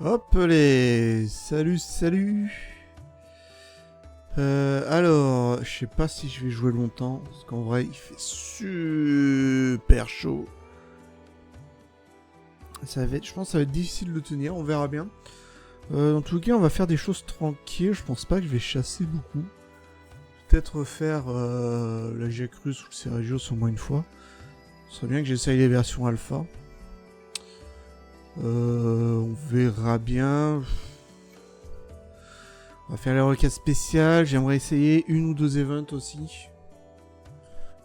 Hop les salut salut. Alors, je sais pas si je vais jouer longtemps, parce qu'en vrai il fait super chaud. Ça va être, je pense que ça va être difficile de le tenir, on verra bien. Dans tout cas, on va faire des choses tranquilles, je pense pas que je vais chasser beaucoup. Peut-être faire la Jacrus ou le Sergios au moins une fois. Ce serait bien que j'essaye les versions alpha. On verra bien. On va faire les requêtes spéciales. J'aimerais essayer une ou deux events aussi.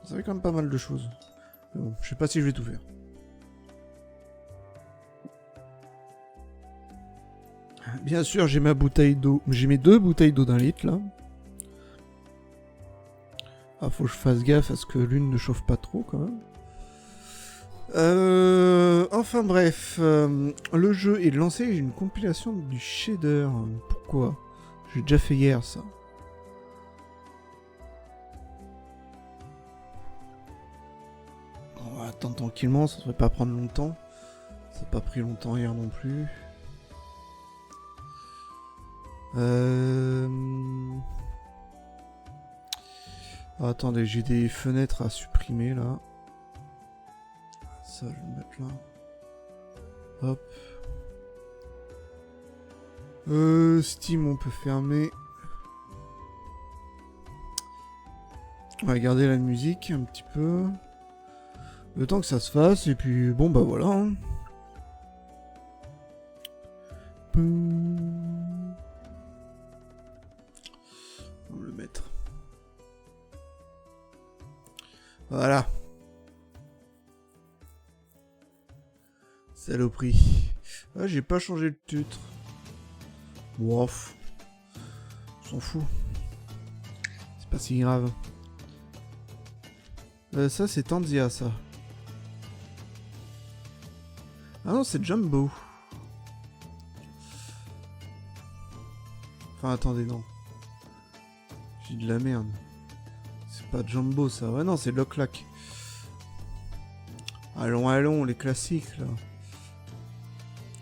Ça fait quand même pas mal de choses. Mais bon, je sais pas si je vais tout faire. Bien sûr, j'ai ma bouteille d'eau. J'ai mes 2 bouteilles d'eau d'un litre là. Ah, faut que je fasse gaffe à ce que l'une ne chauffe pas trop quand même. Enfin bref, le jeu est lancé, j'ai une compilation du shader. Pourquoi? J'ai déjà fait hier ça. On va attendre tranquillement, ça devrait pas prendre longtemps. Ça n'a pas pris longtemps hier non plus. Attendez, j'ai des fenêtres à supprimer là. Ça, je vais le mettre là. Hop. Steam, on peut fermer. On va garder la musique un petit peu. Le temps que ça se fasse, et puis bon bah voilà. Hein. On va le mettre. Voilà. Saloperie. Ah, j'ai pas changé le titre. Wouf. On s'en fout. C'est pas si grave. Ça, c'est Tanzia, ça. Ah non, c'est Jumbo. Enfin, attendez, non. J'ai de la merde. C'est pas Jumbo, ça. Ouais, non, c'est Locklack. Allons, allons, les classiques, là.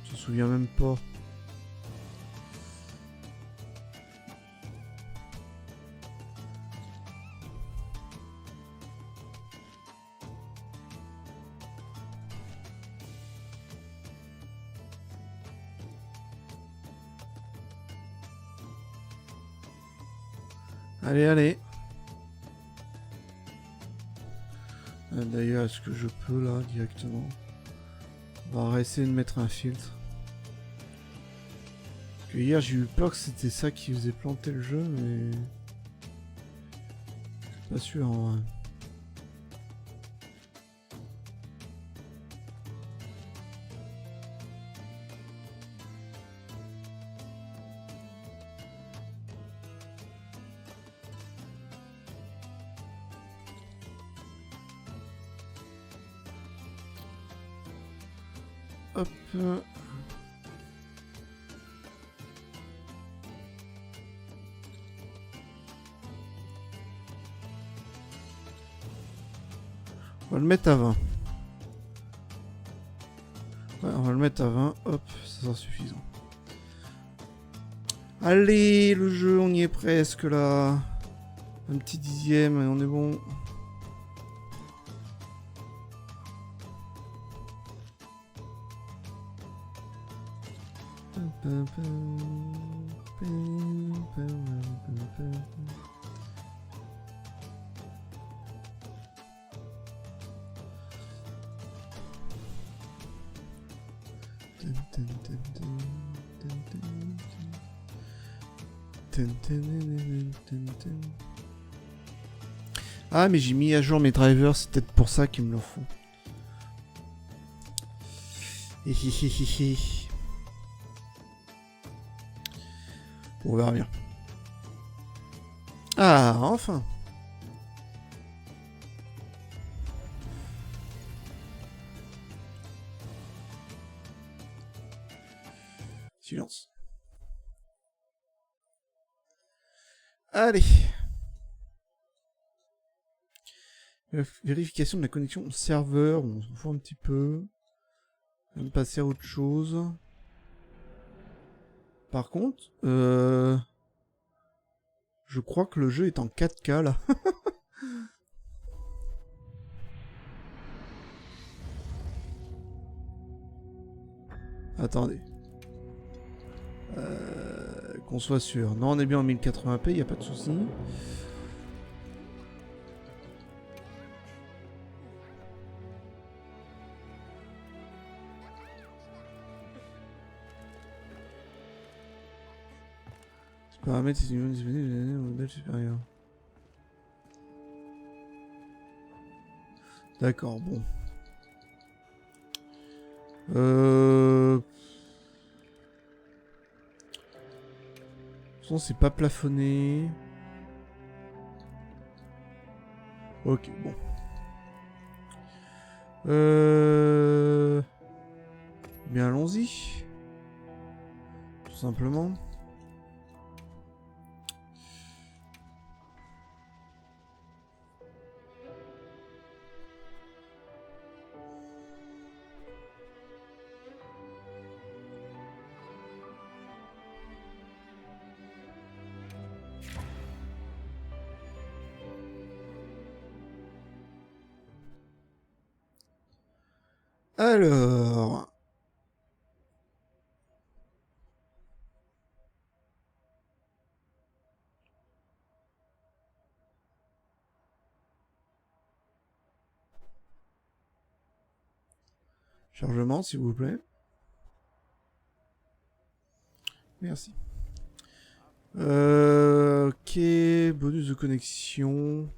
Je me souviens même pas. Allez, allez. D'ailleurs, est-ce que je peux, là, directement? On va essayer de mettre un filtre. Parce que hier, j'ai eu peur que c'était ça qui faisait planter le jeu, mais... Pas sûr, en vrai. Hop. On va le mettre à 20. Ouais, on va le mettre à 20. Hop, ça sera suffisant. Allez, le jeu, on y est presque là. Un petit dixième et on est bon. Ah, mais j'ai mis à jour mes drivers, c'est peut-être pour ça qu'ils me le font. On verra bien. Ah, enfin. Silence. Allez. Vérification de la connexion au serveur. On s'en fout un petit peu. On va passer à autre chose. Par contre, je crois que le jeu est en 4K là. Attendez. Qu'on soit sûr. Non, on est bien en 1080p, y a pas de souci. Paramètres disponibles au modèle supérieur. D'accord, bon. De toute façon, c'est pas plafonné. Ok, bon. Bien, allons-y. Tout simplement. Alors... Chargement, s'il vous plaît. Merci. Ok, bonus de connexion.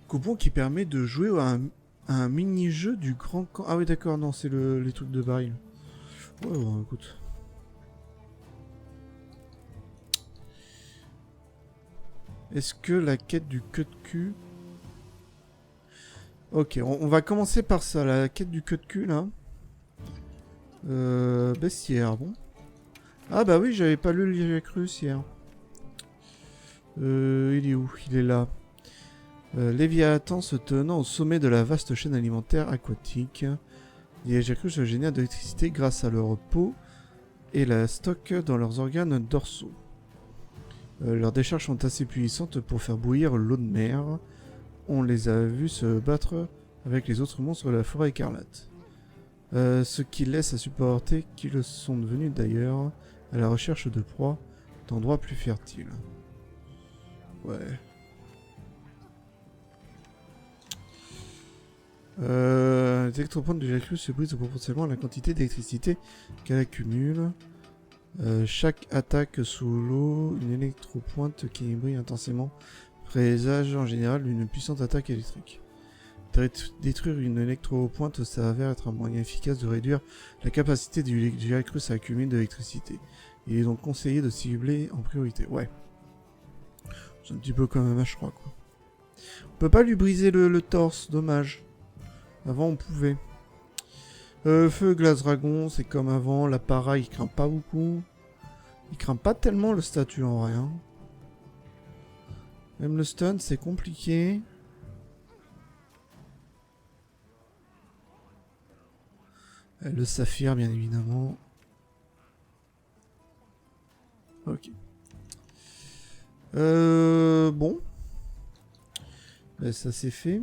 Coupon qui permet de jouer à un mini-jeu du grand camp. Ah oui, d'accord, non, c'est les trucs de baril. Ouais, bon, écoute. Est-ce que la quête du queue de cul... Ok, on va commencer par ça, la quête du queue de cul, là. Bestiaire, bon. Ah bah oui, j'avais pas lu le Liacrus hier. Il est où? Il est là. Léviathan se tenant au sommet de la vaste chaîne alimentaire aquatique. Les Liacrus se génèrent de l'électricité grâce à leur peau et la stockent dans leurs organes dorsaux. Leurs décharges sont assez puissantes pour faire bouillir l'eau de mer. On les a vus se battre avec les autres monstres de la forêt écarlate. Ce qui laisse à supporter qu'ils sont devenus d'ailleurs à la recherche de proies d'endroits plus fertiles. Ouais. Les électropointes de Liacrus se brisent proportionnellement à la quantité d'électricité qu'elle accumule. Chaque attaque sous l'eau, une électropointe qui brille intensément présage en général une puissante attaque électrique. Détruire une électropointe s'avère être un moyen efficace de réduire la capacité du Liacrus à accumuler de l'électricité. Il est donc conseillé de cibler en priorité. Ouais. C'est un petit peu comme un match, je crois, quoi. On peut pas lui briser le torse, dommage. Avant, on pouvait. Feu, glace, dragon, c'est comme avant. La para, il craint pas beaucoup. Il craint pas tellement le statut en rien. Même le stun, c'est compliqué. Le saphir, bien évidemment. Ok. Bon. Ben, ça c'est fait.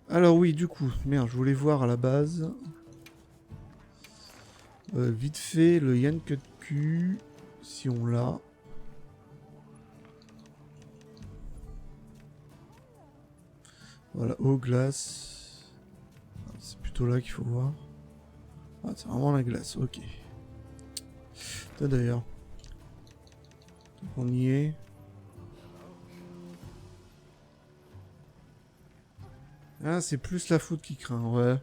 Alors oui, du coup, merde, je voulais voir à la base. Vite fait, le Yann Cut Q, si on l'a. Voilà, eau, glace. C'est plutôt là qu'il faut voir. Ah, c'est vraiment la glace, ok. D'ailleurs. Donc on y est. Ah, c'est plus la foudre qui craint, ouais.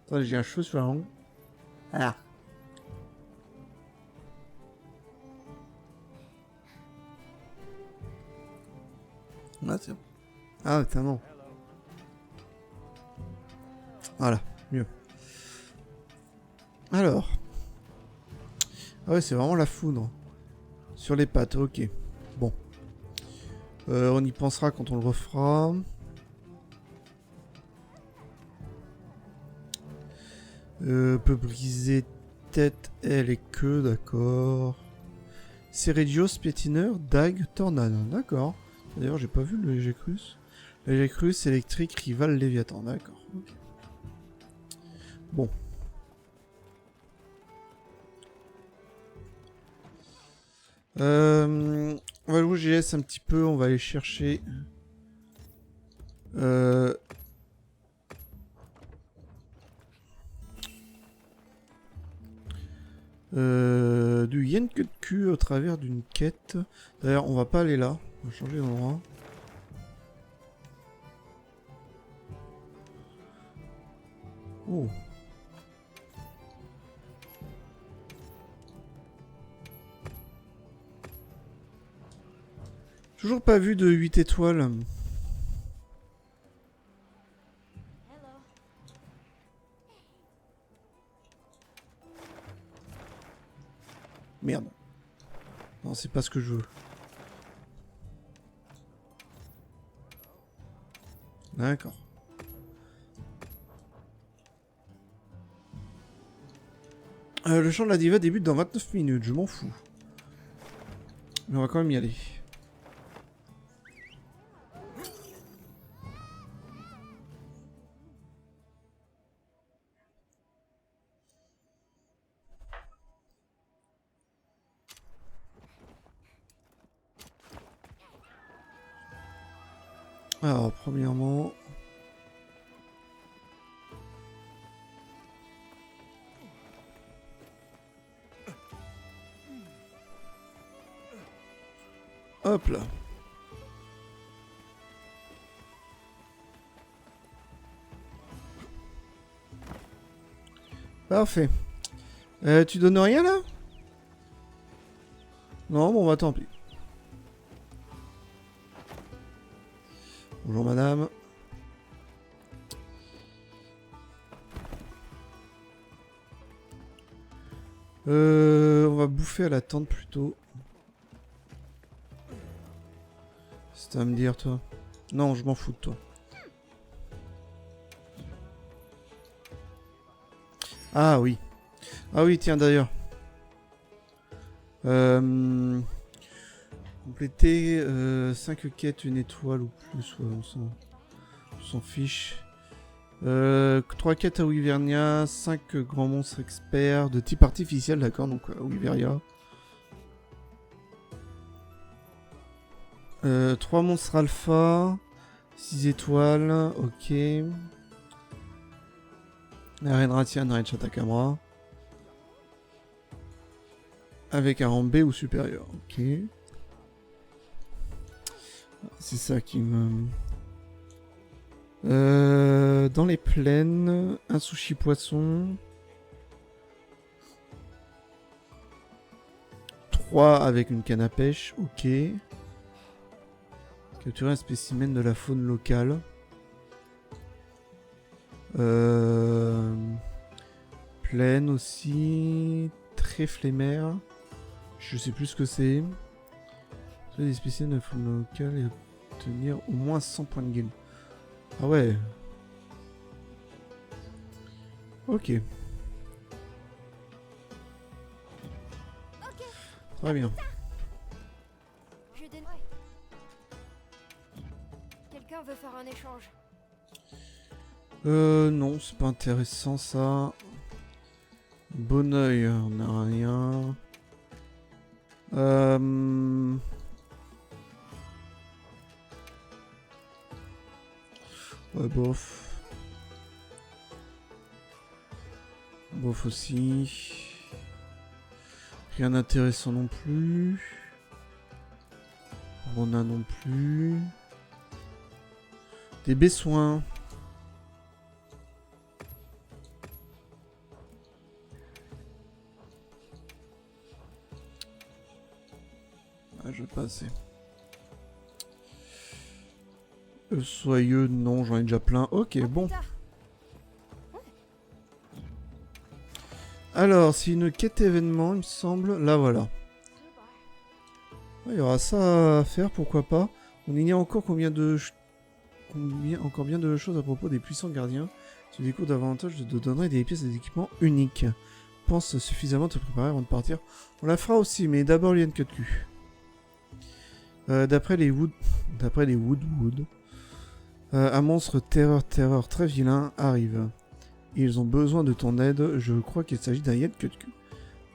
Attends, j'ai un cheveu sur la langue. Ah. Ah, tiens. Ah, putain, non. Voilà, mieux. Alors. Ah ouais, c'est vraiment la foudre. Sur les pattes, ok. Bon. On y pensera quand on le refera. Peut briser tête, aile et queue, d'accord. Cérédios, piétineur, dague, tornade, d'accord. D'ailleurs, j'ai pas vu le Légicrus. Légicrus, électrique, rival, Léviathan, d'accord. Okay. Bon. On va jouer GS un petit peu, on va aller chercher... du yen que de cul au travers d'une quête. D'ailleurs, on va pas aller là. On va changer d'endroit. Oh. Toujours pas vu de 8 étoiles. Merde. Non, c'est pas ce que je veux. D'accord. Le chant de la diva débute dans 29 minutes, je m'en fous. Mais on va quand même y aller. Alors, premièrement... Hop là. Parfait. Tu donnes rien là? Non, bon bah tant pis. Bonjour madame. On va bouffer à la tente plutôt. C'est à me dire toi. Non, je m'en fous de toi. Ah oui. Ah oui, tiens d'ailleurs. Compléter 5 quêtes, une étoile ou plus, ouais, on s'en fiche. 3 quêtes à Wyvernia, 5 grands monstres experts de type artificiel, d'accord, donc Wyveria. 3 monstres alpha, 6 étoiles, ok. Arène Ratian, Arène Chatakamra. Avec un rang B ou supérieur, ok. C'est ça qui me... dans les plaines, un sushi poisson. 3 avec une canne à pêche, ok. Capturer un spécimen de la faune locale. Plaine aussi. Trèfle et mer. Je sais plus ce que c'est. Trouver des spécimens de la faune locale et obtenir au moins 100 points de guild. Ah ouais. Ok. Très bien. Quelqu'un veut faire un échange. Non, c'est pas intéressant ça. Bon oeil, on a rien. Ouais, bof. Bof aussi. Rien d'intéressant non plus. Rona non plus. Des besoins. Ah, je vais passer. Soyeux, non, j'en ai déjà plein. Ok, bon. Alors, c'est une quête événement, il me semble. Là, voilà. Il y aura ça à faire, pourquoi pas. On ignore encore combien bien de choses à propos des puissants gardiens Tu découvres davantage, je te donnerai des pièces d'équipement uniques. Pense suffisamment te préparer avant de partir. On la fera aussi, mais d'abord Liane Cutcu. D'après les Wood... un monstre terreur très vilain arrive. Ils ont besoin de ton aide, je crois qu'il s'agit d'un Liane Cutcu.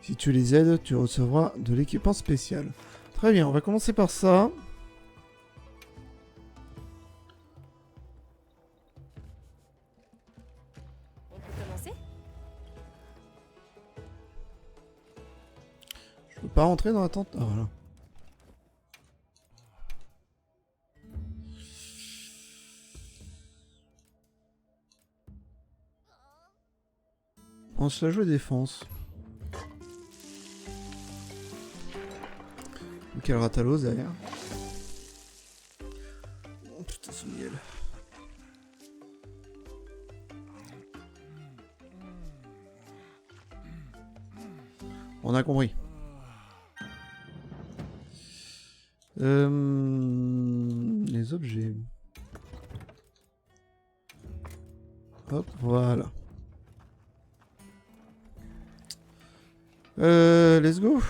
Si tu les aides, tu recevras de l'équipement spécial. Très bien, on va commencer par ça. On peut commencer? Je peux pas rentrer dans la tente. Ah voilà. On se la joue défense. Quel ratalos derrière. Oh putain, ce miel. On a compris. Les objets. Hop, voilà. Let's go.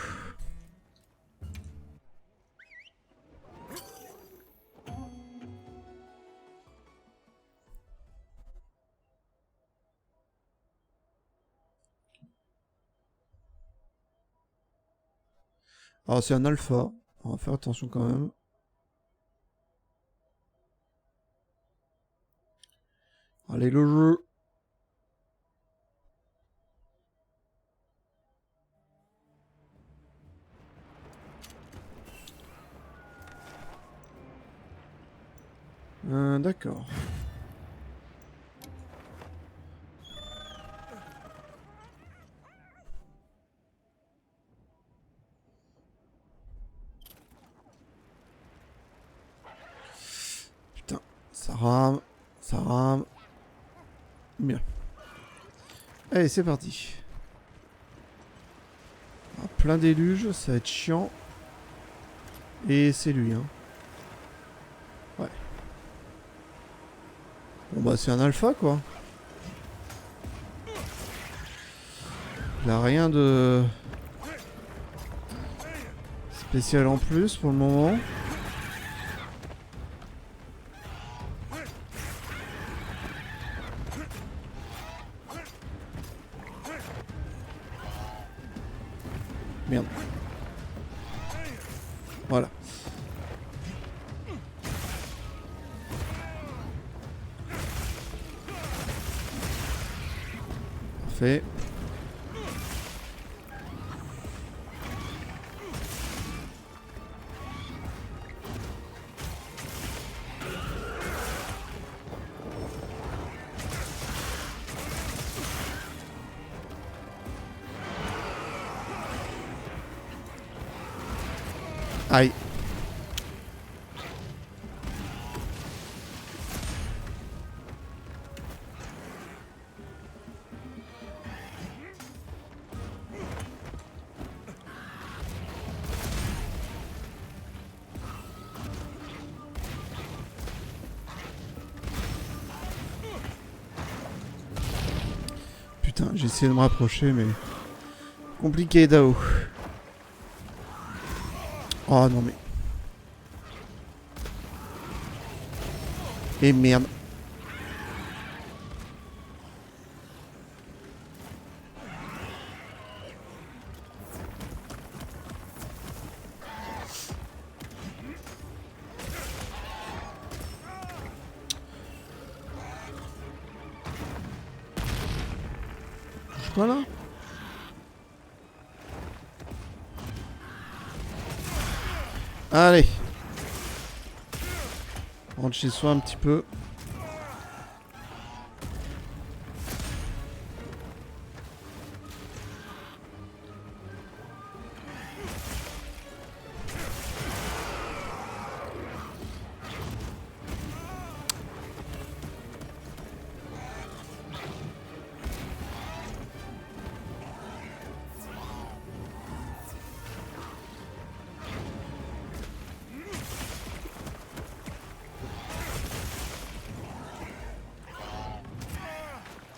Alors c'est un alpha, on va faire attention quand même. Allez le jeu. D'accord. Putain, ça rame, ça rame. Bien. Allez, c'est parti. Ah, plein déluge, ça va être chiant. Et c'est lui, hein. Ouais. Bon bah c'est un alpha quoi. Il a rien de spécial en plus pour le moment. Merde. Voilà. Parfait. Aïe. Putain, j'ai essayé de me rapprocher, mais... compliqué, Dao. Oh non mais... Et merde. Touche quoi là? Allez. On rentre chez soi un petit peu.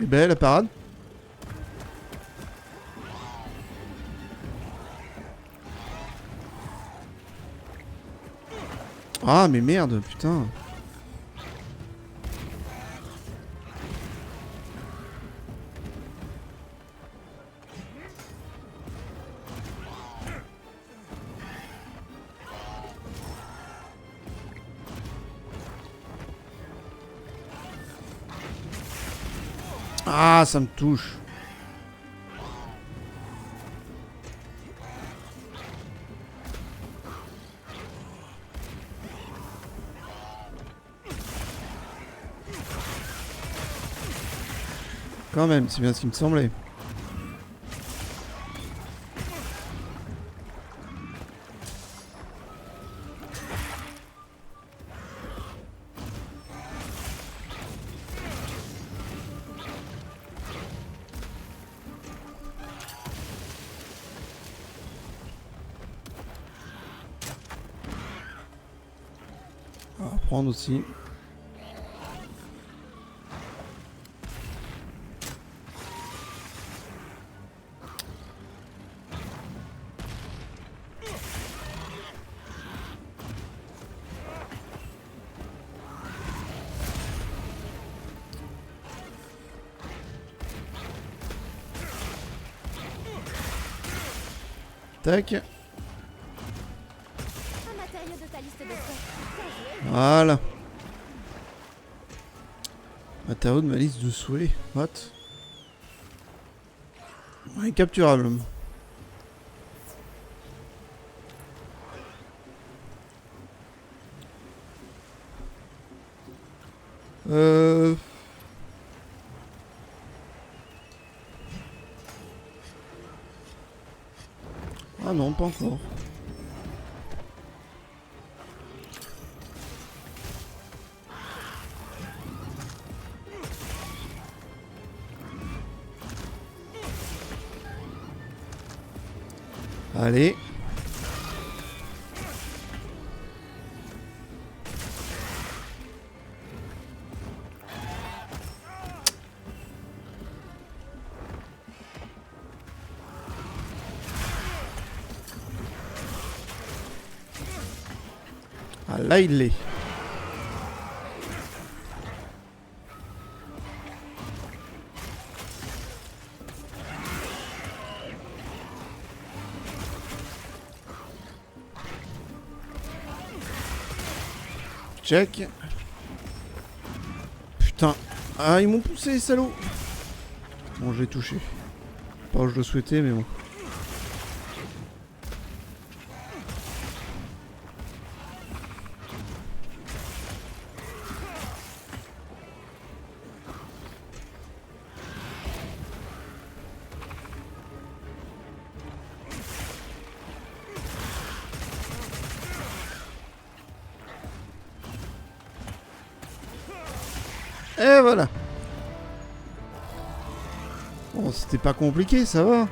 Et ben la parade. Ah mais merde, putain. Ah, ça me touche. Quand même, c'est bien ce qui me semblait. On va prendre aussi. Tac. Un matériau de ta liste de souhaits. Voilà. Matériau de ma liste de souhaits. What? Incapturable. Ah non, pas encore. Allez. Ah là il l'est. Check. Putain. Ah ils m'ont poussé les salauds. Bon je l'ai touché. Pas où je le souhaitais mais bon. Et voilà. Bon, c'était pas compliqué, ça va.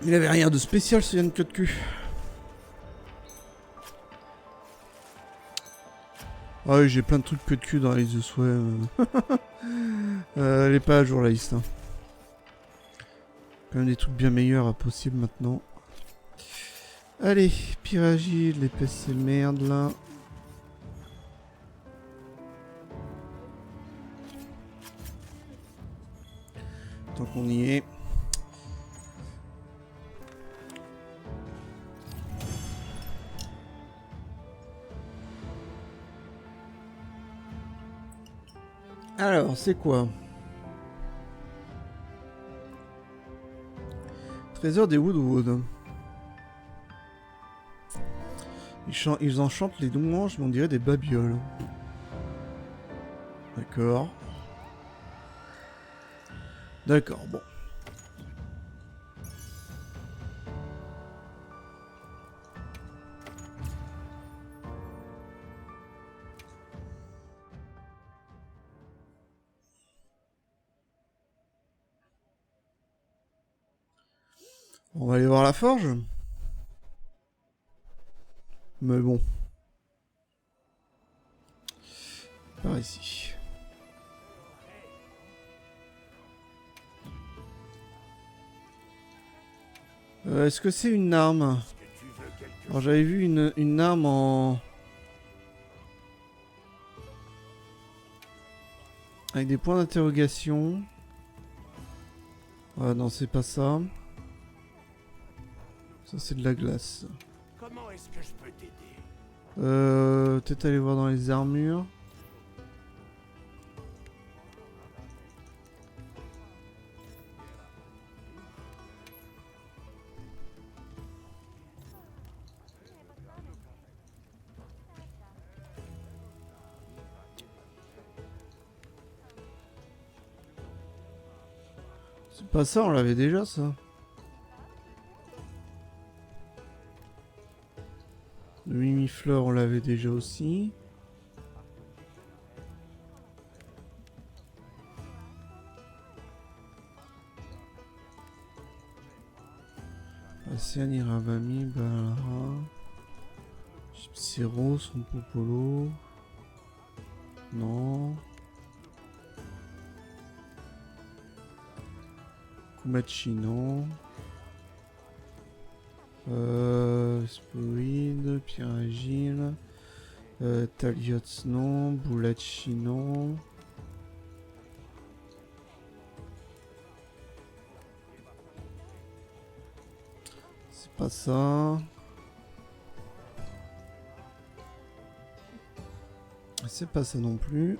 Il avait rien de spécial, ce Yann Queue de cul. Ah oui, j'ai plein de trucs queue de cul dans la liste de souhaits. Elle est pas à jour la liste. Hein. Quand même des trucs bien meilleurs à possible maintenant. Allez, Pyragile, l'épaisse c'est merde là. Tant qu'on y est. Alors, c'est quoi? Trésor des Woodwood. Ils enchantent les louanges, mais on dirait des babioles. D'accord. D'accord, bon. On va aller voir la forge. Mais bon. Par ici. Est-ce que c'est une arme? Alors j'avais vu une arme en... avec des points d'interrogation. Ah non, c'est pas ça. Ça c'est de la glace. Comment est-ce que je peux t'aider? Peut-être aller voir dans les armures. C'est pas ça, on l'avait déjà ça. Le Mimifleur, on l'avait déjà aussi. Asian, Irabami, Balara. Gypsero, son Popolo. Non. Kumachi, non. Spoid, Pierre Agile. Taliots, non. Boulachi, non. C'est pas ça. C'est pas ça non plus.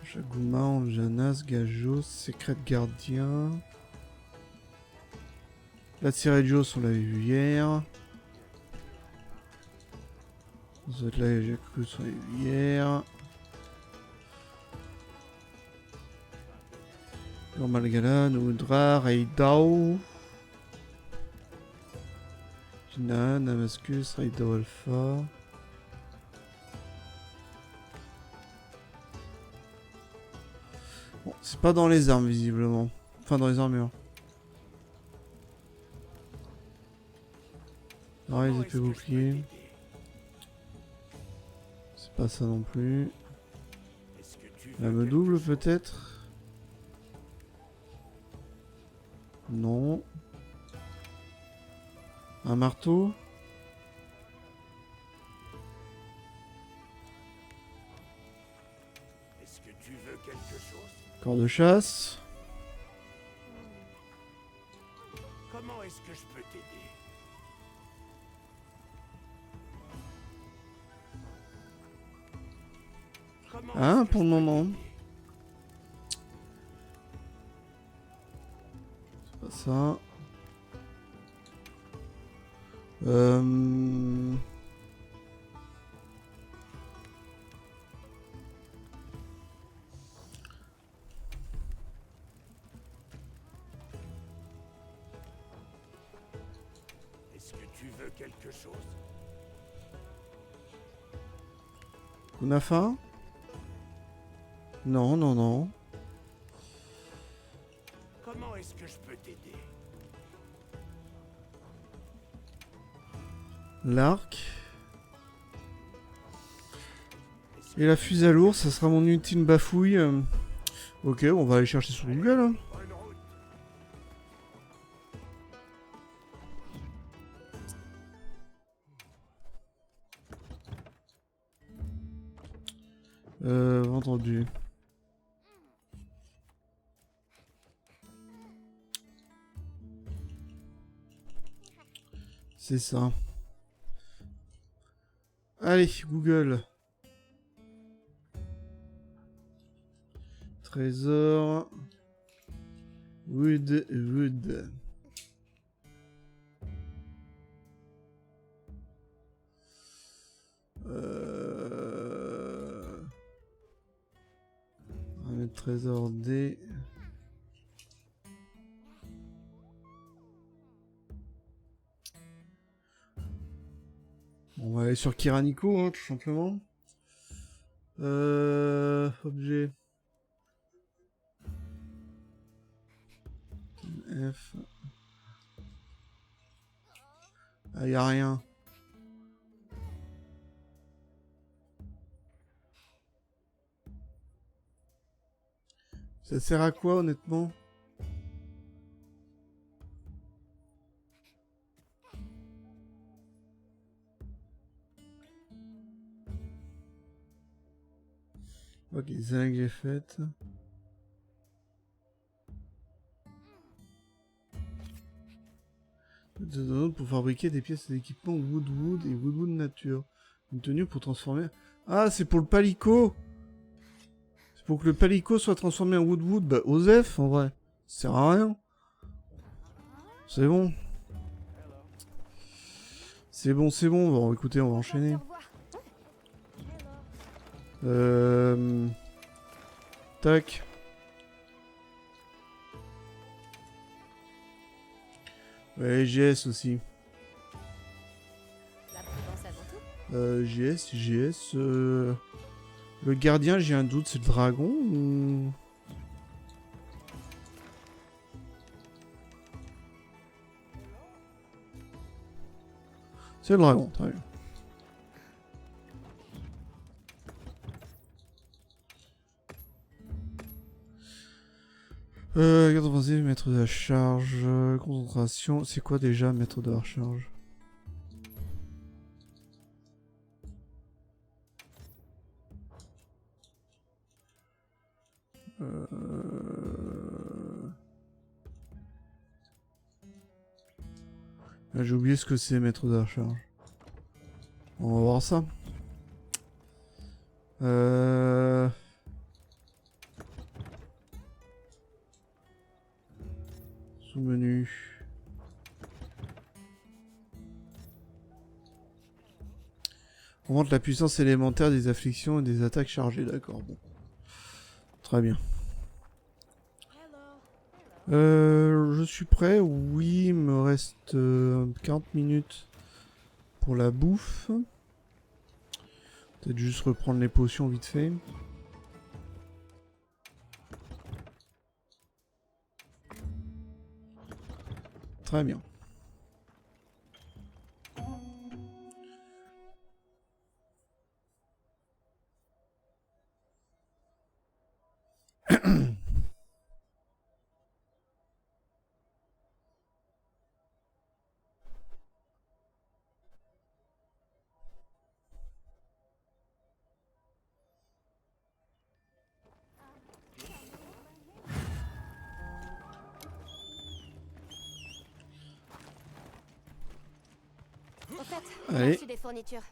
Shaguma, Anjanas, Gajos, Secret Gardien. La Tiregios, on l'avait vu hier. Zodla Jacques, on l'avait vu hier. Normalgala, Noudra, Raidao. Jina, Damascus, Raidao Alpha. Bon, c'est pas dans les armes visiblement. Enfin dans les armures. Ah, les épées boucliers. C'est pas ça non plus. La me double peut-être. Non. Un marteau. Est-ce que tu veux quelque chose? Corps de chasse. Comment est-ce que je peux t'aider? Comment Ah, est-ce que pour le je peux moment. t'aider? C'est pas ça. Est-ce que tu veux quelque chose? Kunafa? Non, non, non. Comment est-ce que je peux t'aider? L'arc. Et la fusée à lourd, ça sera mon ultime bafouille. Ok, on va aller chercher sur Google. Hein. Bonne route. Entendu. C'est ça. Allez, Google. Trésor. Wood. le trésor des... On va aller sur Kiraniko, hein, tout simplement. Objet. F. Ah, y a rien. Ça sert à quoi, honnêtement? Ok, c'est là que j'ai fait. Pour fabriquer des pièces d'équipement Woodwood et Woodwood Nature. Une tenue pour transformer... Ah, c'est pour le palico! C'est pour que le palico soit transformé en Woodwood. Bah, Osef, en vrai. Ça sert à rien. C'est bon. C'est bon, c'est bon. Bon, écoutez, on va enchaîner. Tac. Ouais, GS aussi. GS. Le gardien, j'ai un doute, c'est le dragon ou... C'est le dragon, très bien. Garde offensive, maître de la charge, concentration. C'est quoi déjà, maître de la charge? J'ai oublié ce que c'est, maître de la charge. On va voir ça. Sous-menu. Augmente la puissance élémentaire des afflictions et des attaques chargées, d'accord, bon. Très bien. Je suis prêt, oui, il me reste 40 minutes pour la bouffe. Peut-être juste reprendre les potions vite fait. Très bien. Au fait, Allez. j'ai reçu des fournitures.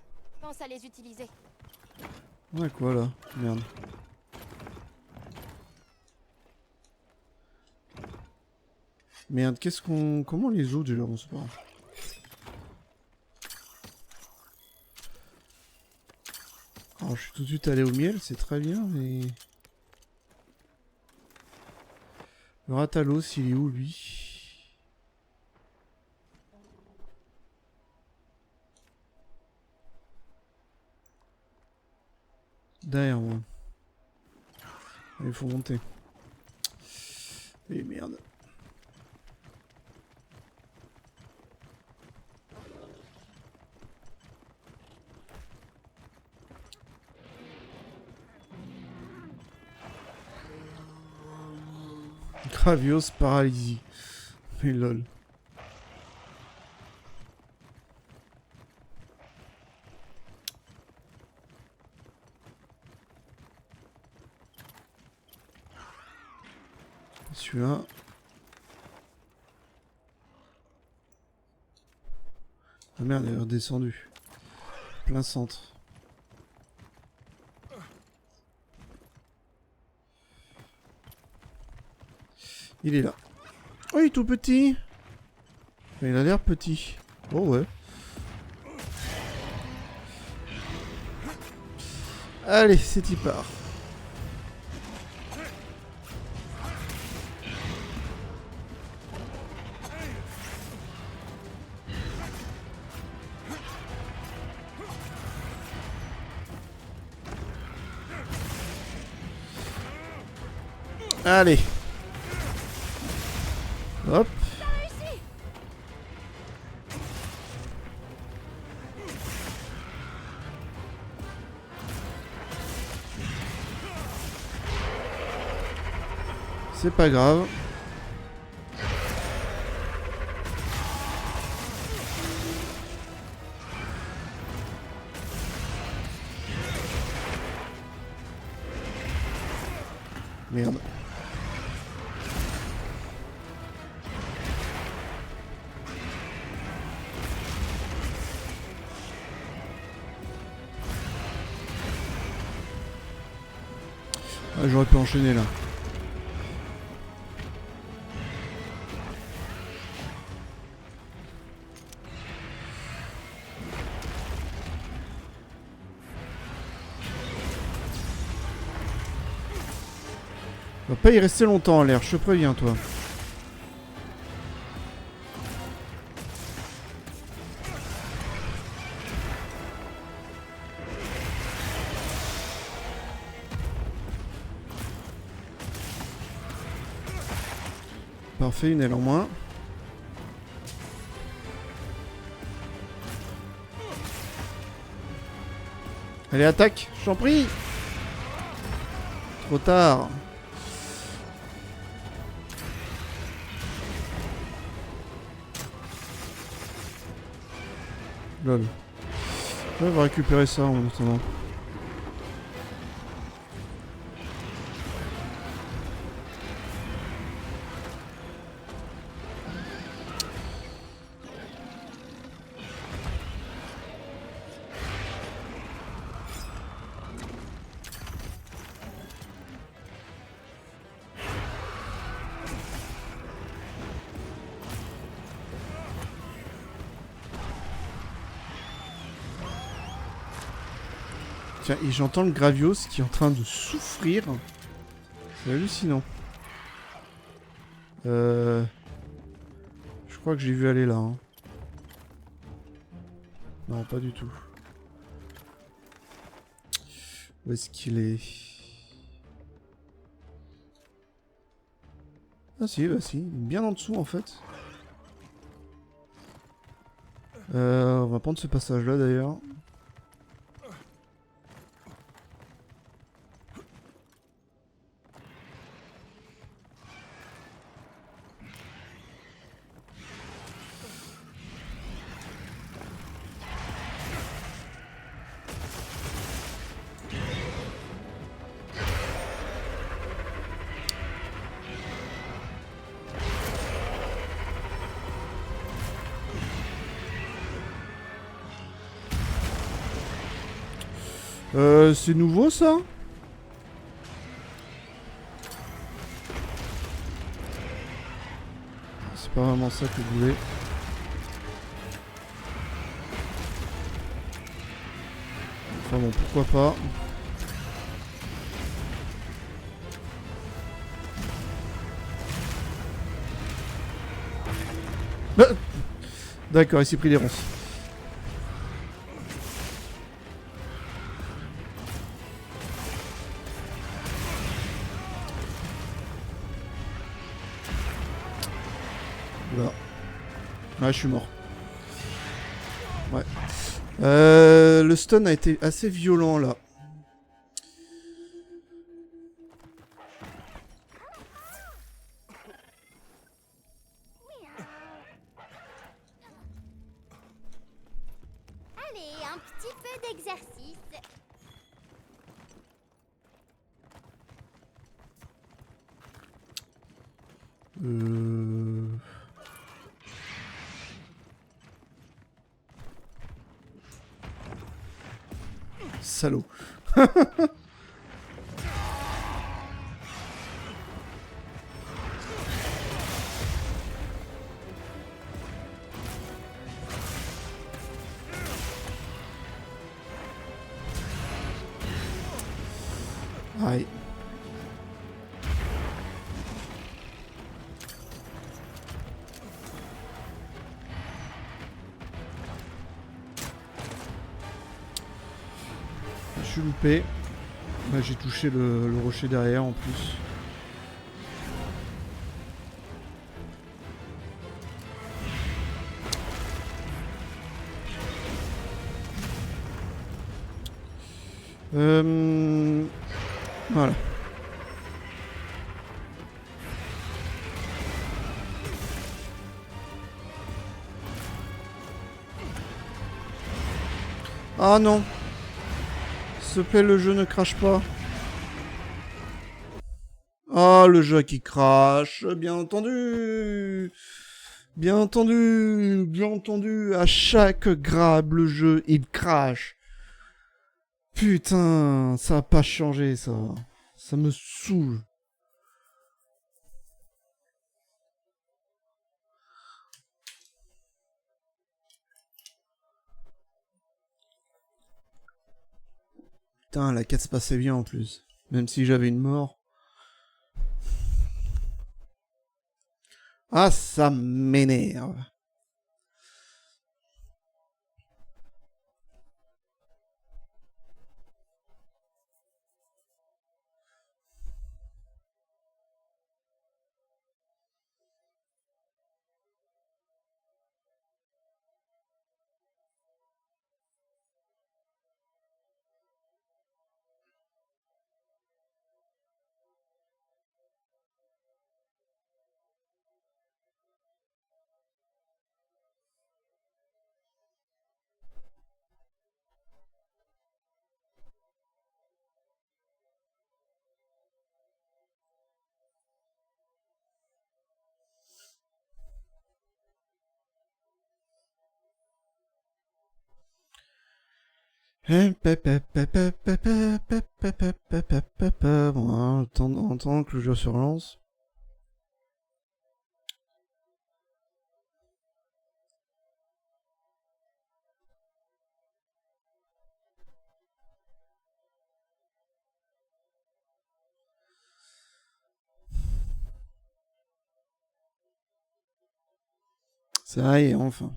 Pense à les utiliser. Ouais, quoi là? Merde. Merde, qu'est-ce qu'on... Comment on les ouvre déjà? On sait pas. Alors, je suis tout de suite allé au miel, c'est très bien, mais... Le Ratalos, il est où, lui? Derrière moi. Il faut monter. Et merde. Gravios paralysie. Mais lol. Celui-là. Ah merde, il est redescendu. Plein centre. Il est là. Oh, il est tout petit. Il a l'air petit. Oh ouais. Allez, c'est y part. Allez. Hop. C'est pas grave. Merde. Ah, j'aurais pu enchaîner là. Va pas y rester longtemps à l'air, je te préviens toi. Parfait, une aile en moins. Allez, attaque, je t'en prie. Trop tard. Lol. On va récupérer ça en attendant. Tiens, et j'entends le Gravios qui est en train de souffrir. C'est hallucinant. Je crois que j'ai vu aller là. Hein. Non, pas du tout. Où est-ce qu'il est, Ah si, bah si. Bien en dessous en fait. On va prendre ce passage là d'ailleurs. C'est nouveau ça? C'est pas vraiment ça que je voulais. Enfin bon, pourquoi pas. D'accord, il s'est pris des ronces. Oula. Ah, je suis mort. Ouais. Le stun a été assez violent là. Allez, un petit peu d'exercice. Salaud. Aïe. Je suis loupé. Là, j'ai touché le rocher derrière en plus. Voilà. Ah non. S'il te plaît, le jeu ne crache pas. Ah, le jeu qui crache, bien entendu. Bien entendu, bien entendu. À chaque grab, le jeu, il crache. Putain, ça a pas changé, ça. Ça me saoule. Putain, la quête se passait bien en plus. Même si j'avais une mort. Ah, ça m'énerve. Bon, attends que le jeu se relance. Ça y est, enfin.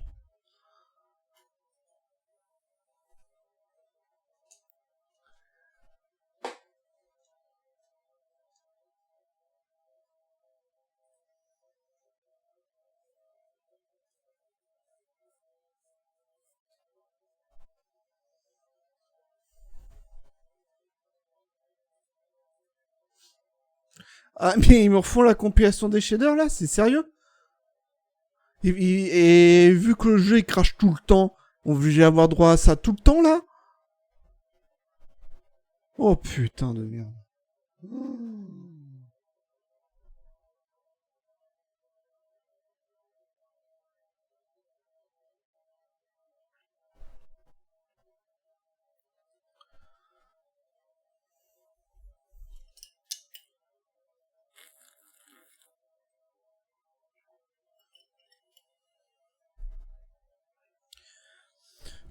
Ah, mais ils me refont la compilation des shaders là, c'est sérieux? Et vu que le jeu il crache tout le temps, on veut avoir droit à ça tout le temps là? Oh putain de merde.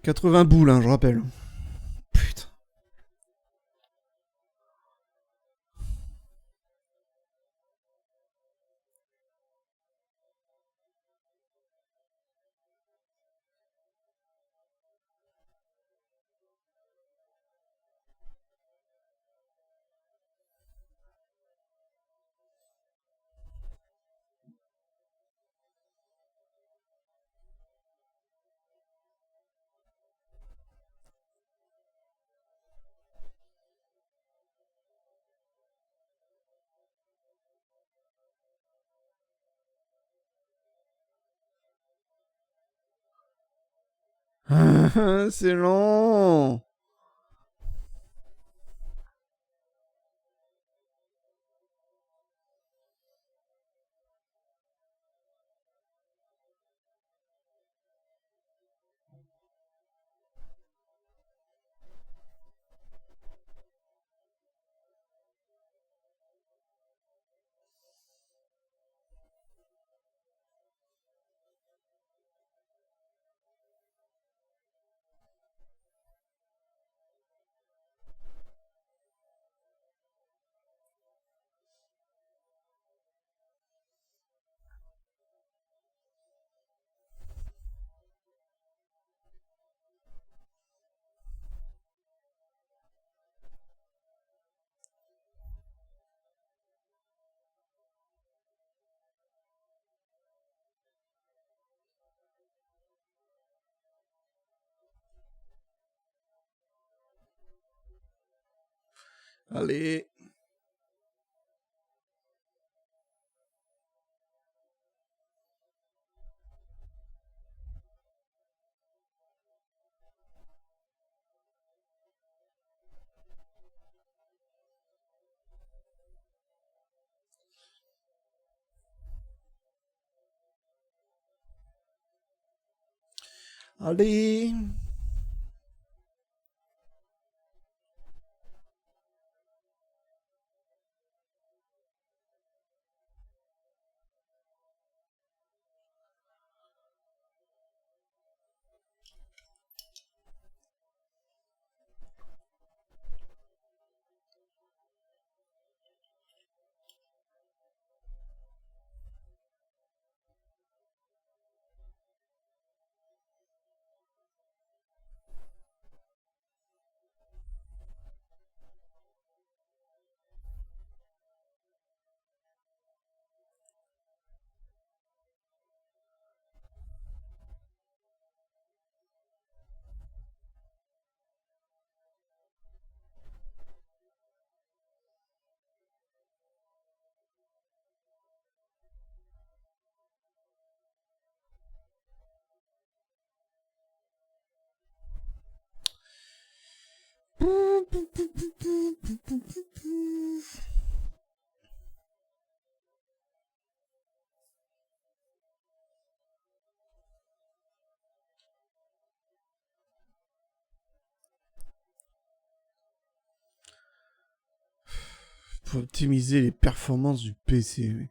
80 boules, hein, je rappelle. Putain. C'est lent. Allez. Allez. Faut optimiser les performances du PC. Mais...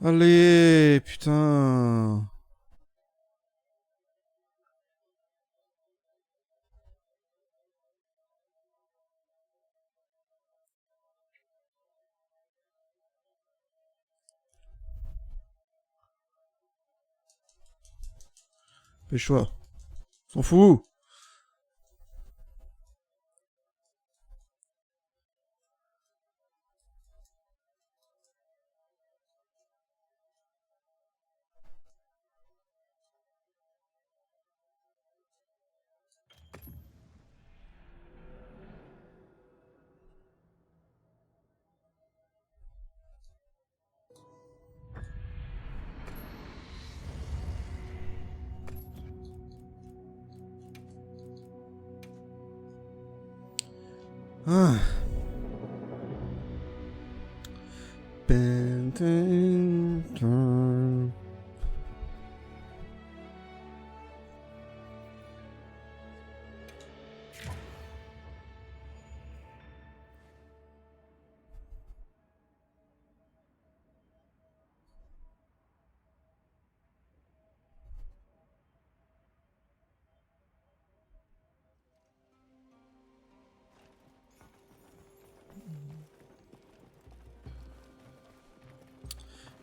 Allez, putain. Fais-toi. S'en fout. Ah.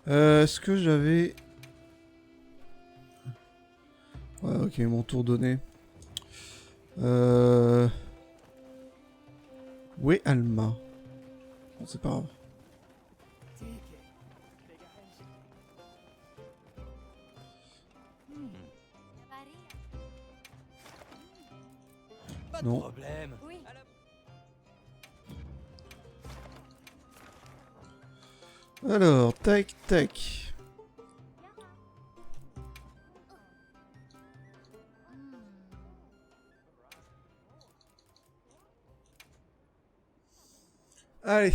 Est-ce que j'avais... Ouais, ok, mon tour donné. Où est Alma? Bon, c'est pas grave. Pas de Non. problème. Oui. Alors, tac, tac. Allez.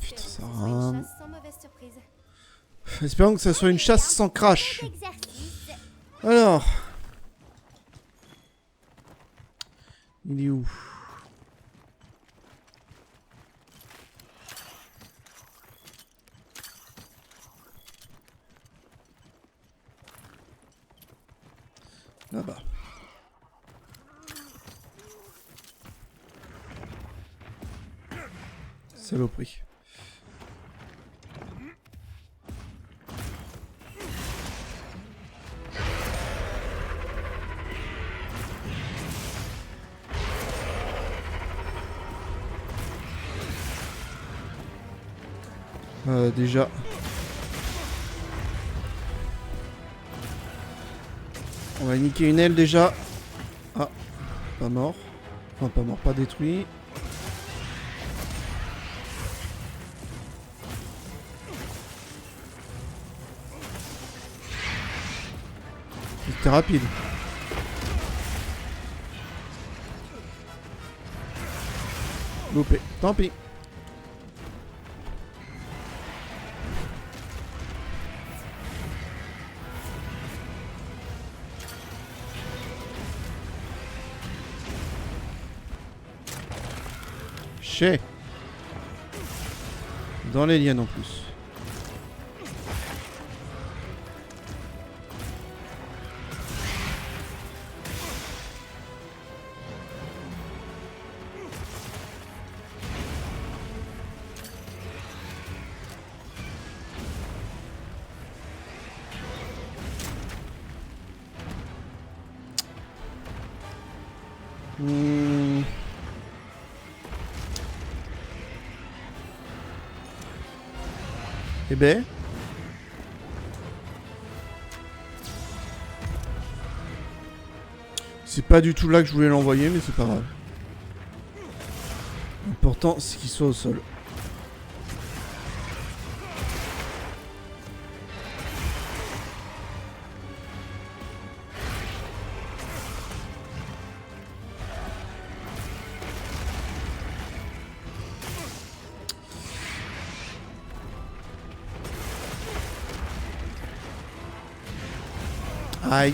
Putain, ça Une rame. chasse sans mauvaise surprise. Espérons que ça soit une chasse sans crash. D'exercice. Alors. Il est où? Saloperie. Déjà. On va niquer une aile déjà. Ah, pas mort. Enfin, pas mort, pas détruit. C'était rapide. Loupé. Tant pis. Chez. Dans les liens en plus. Eh ben. C'est pas du tout là que je voulais l'envoyer, mais c'est pas grave. L'important, c'est qu'il soit au sol. Aïe.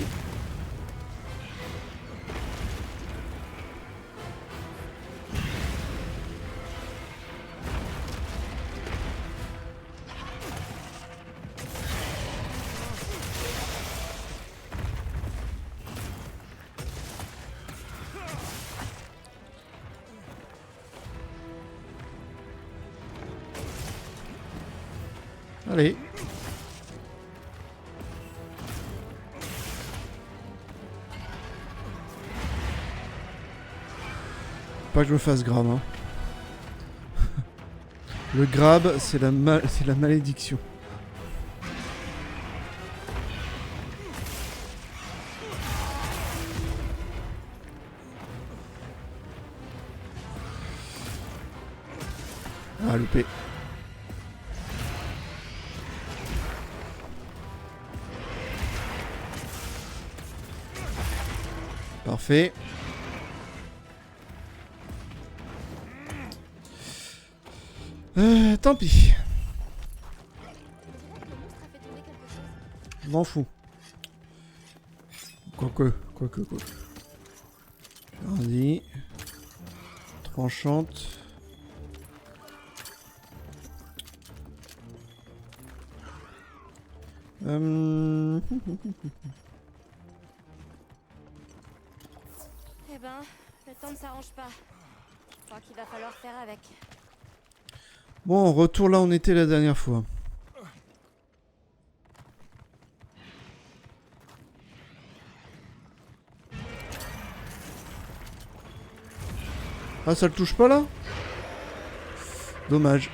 Allez. Pas que je me fasse grab, hein. Le grab, c'est la malédiction. Ah, loupé. Parfait. Tant pis. Je m'en fous. Quoique. Vas-y. Tranchante. Eh ben, le temps ne s'arrange pas. Je crois qu'il va falloir faire avec. Bon, retour là où on était la dernière fois. Ah, ça le touche pas là? Dommage.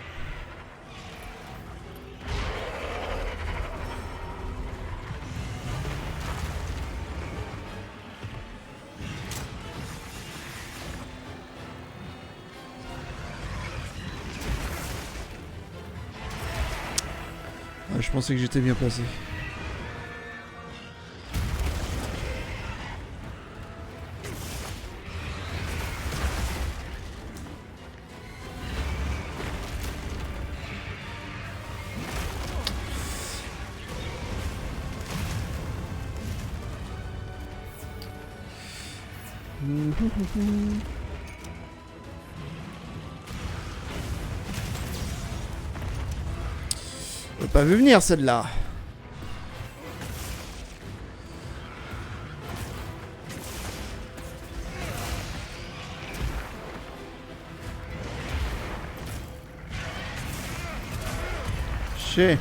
Ah, je pensais que j'étais bien placé. On pas vu venir celle-là. chier.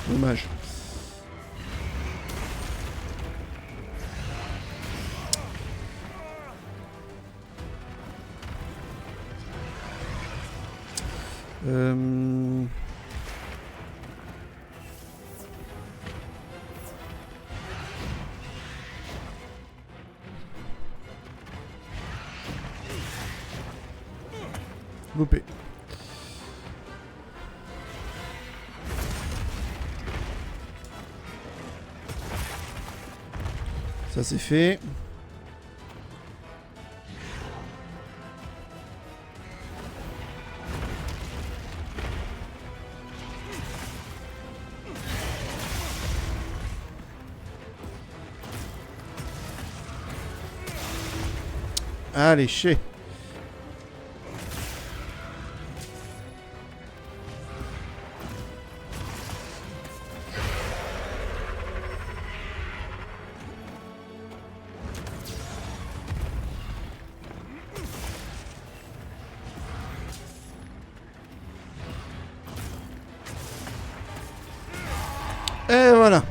Dommage. Loupé. Ça c'est fait. Allez, chier. Et voilà.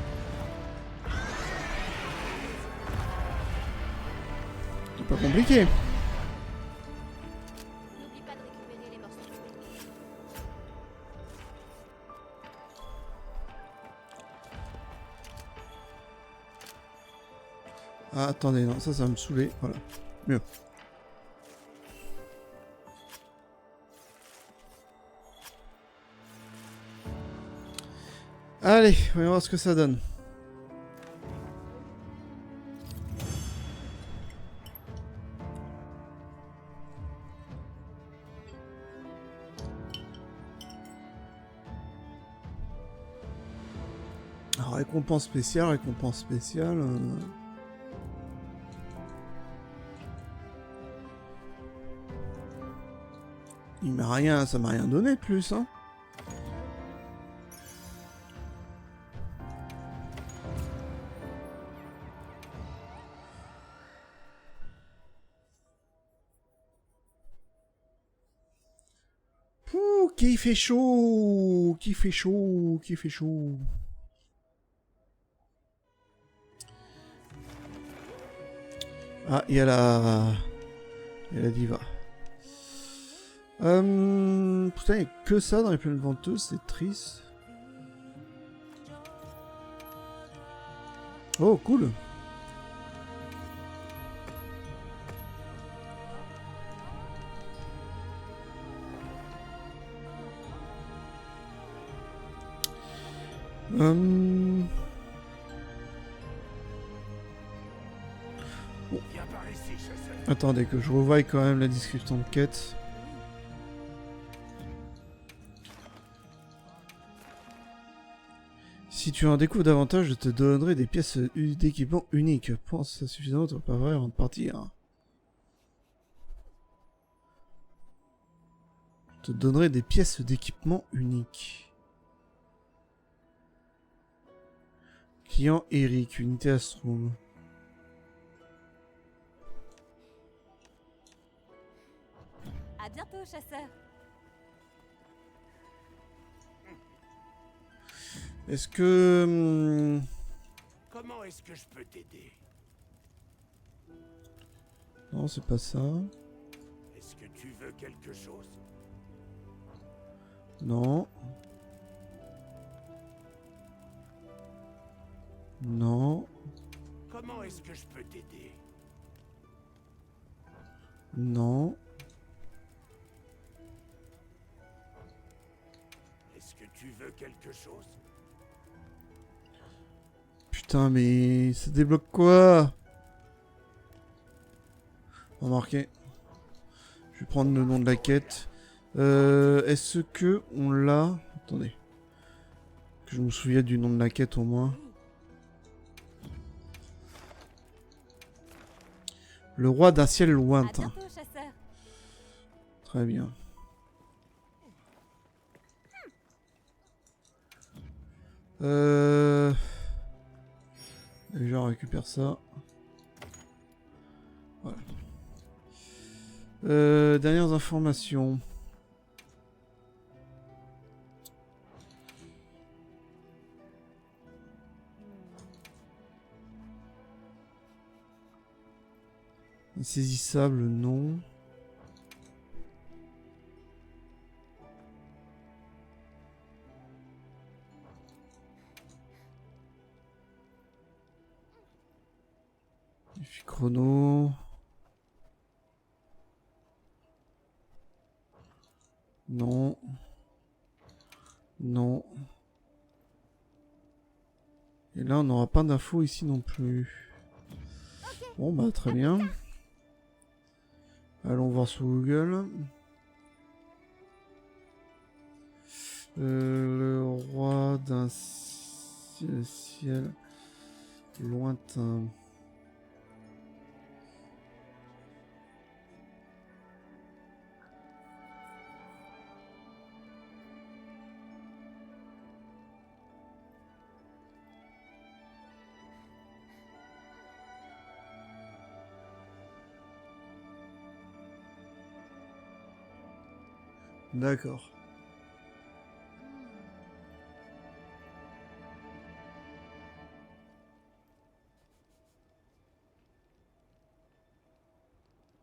C'est pas compliqué. N'oublie pas de récupérer les morceaux. Ah, attendez, non, ça va me saouler. Voilà. Mieux. Allez, voyons voir ce que ça donne. Alors, récompense spéciale, récompense spéciale. Il m'a rien, ça m'a rien donné de plus, hein. Pouh, qui fait chaud, qui fait chaud, qui fait chaud. Ah, il y a la... Il y a la diva. Putain, il n'y a que ça dans les plaines venteuses, c'est triste. Oh, cool. Viens par ici, chasseur. Attendez que je revoie quand même la description de quête. Si tu en découvres davantage, je te donnerai des pièces d'équipement uniques. Pense à suffisamment de pas vrai avant de partir. Je te donnerai des pièces d'équipement uniques. Client Eric, unité Astrum. À bientôt, chasseur. Est-ce que... Comment est-ce que je peux t'aider? Non, c'est pas ça. Est-ce que tu veux quelque chose? Non. Non. Comment est-ce que je peux t'aider? Non. Est-ce que tu veux quelque chose? Putain, mais ça débloque quoi? Remarquez. Je vais prendre le nom de la quête. Est-ce que on l'a... Attendez. Que je me souvienne du nom de la quête au moins. Le roi d'un ciel À lointain. bientôt, chasseur. Très bien. Genre récupère ça. Voilà. Dernières informations. Insaisissable, non. Défi chrono. Non. Non. Et là, on n'aura pas d'infos ici non plus. Bon, bah, très bien. Allons voir sur Google. Le roi d'un ciel lointain. D'accord.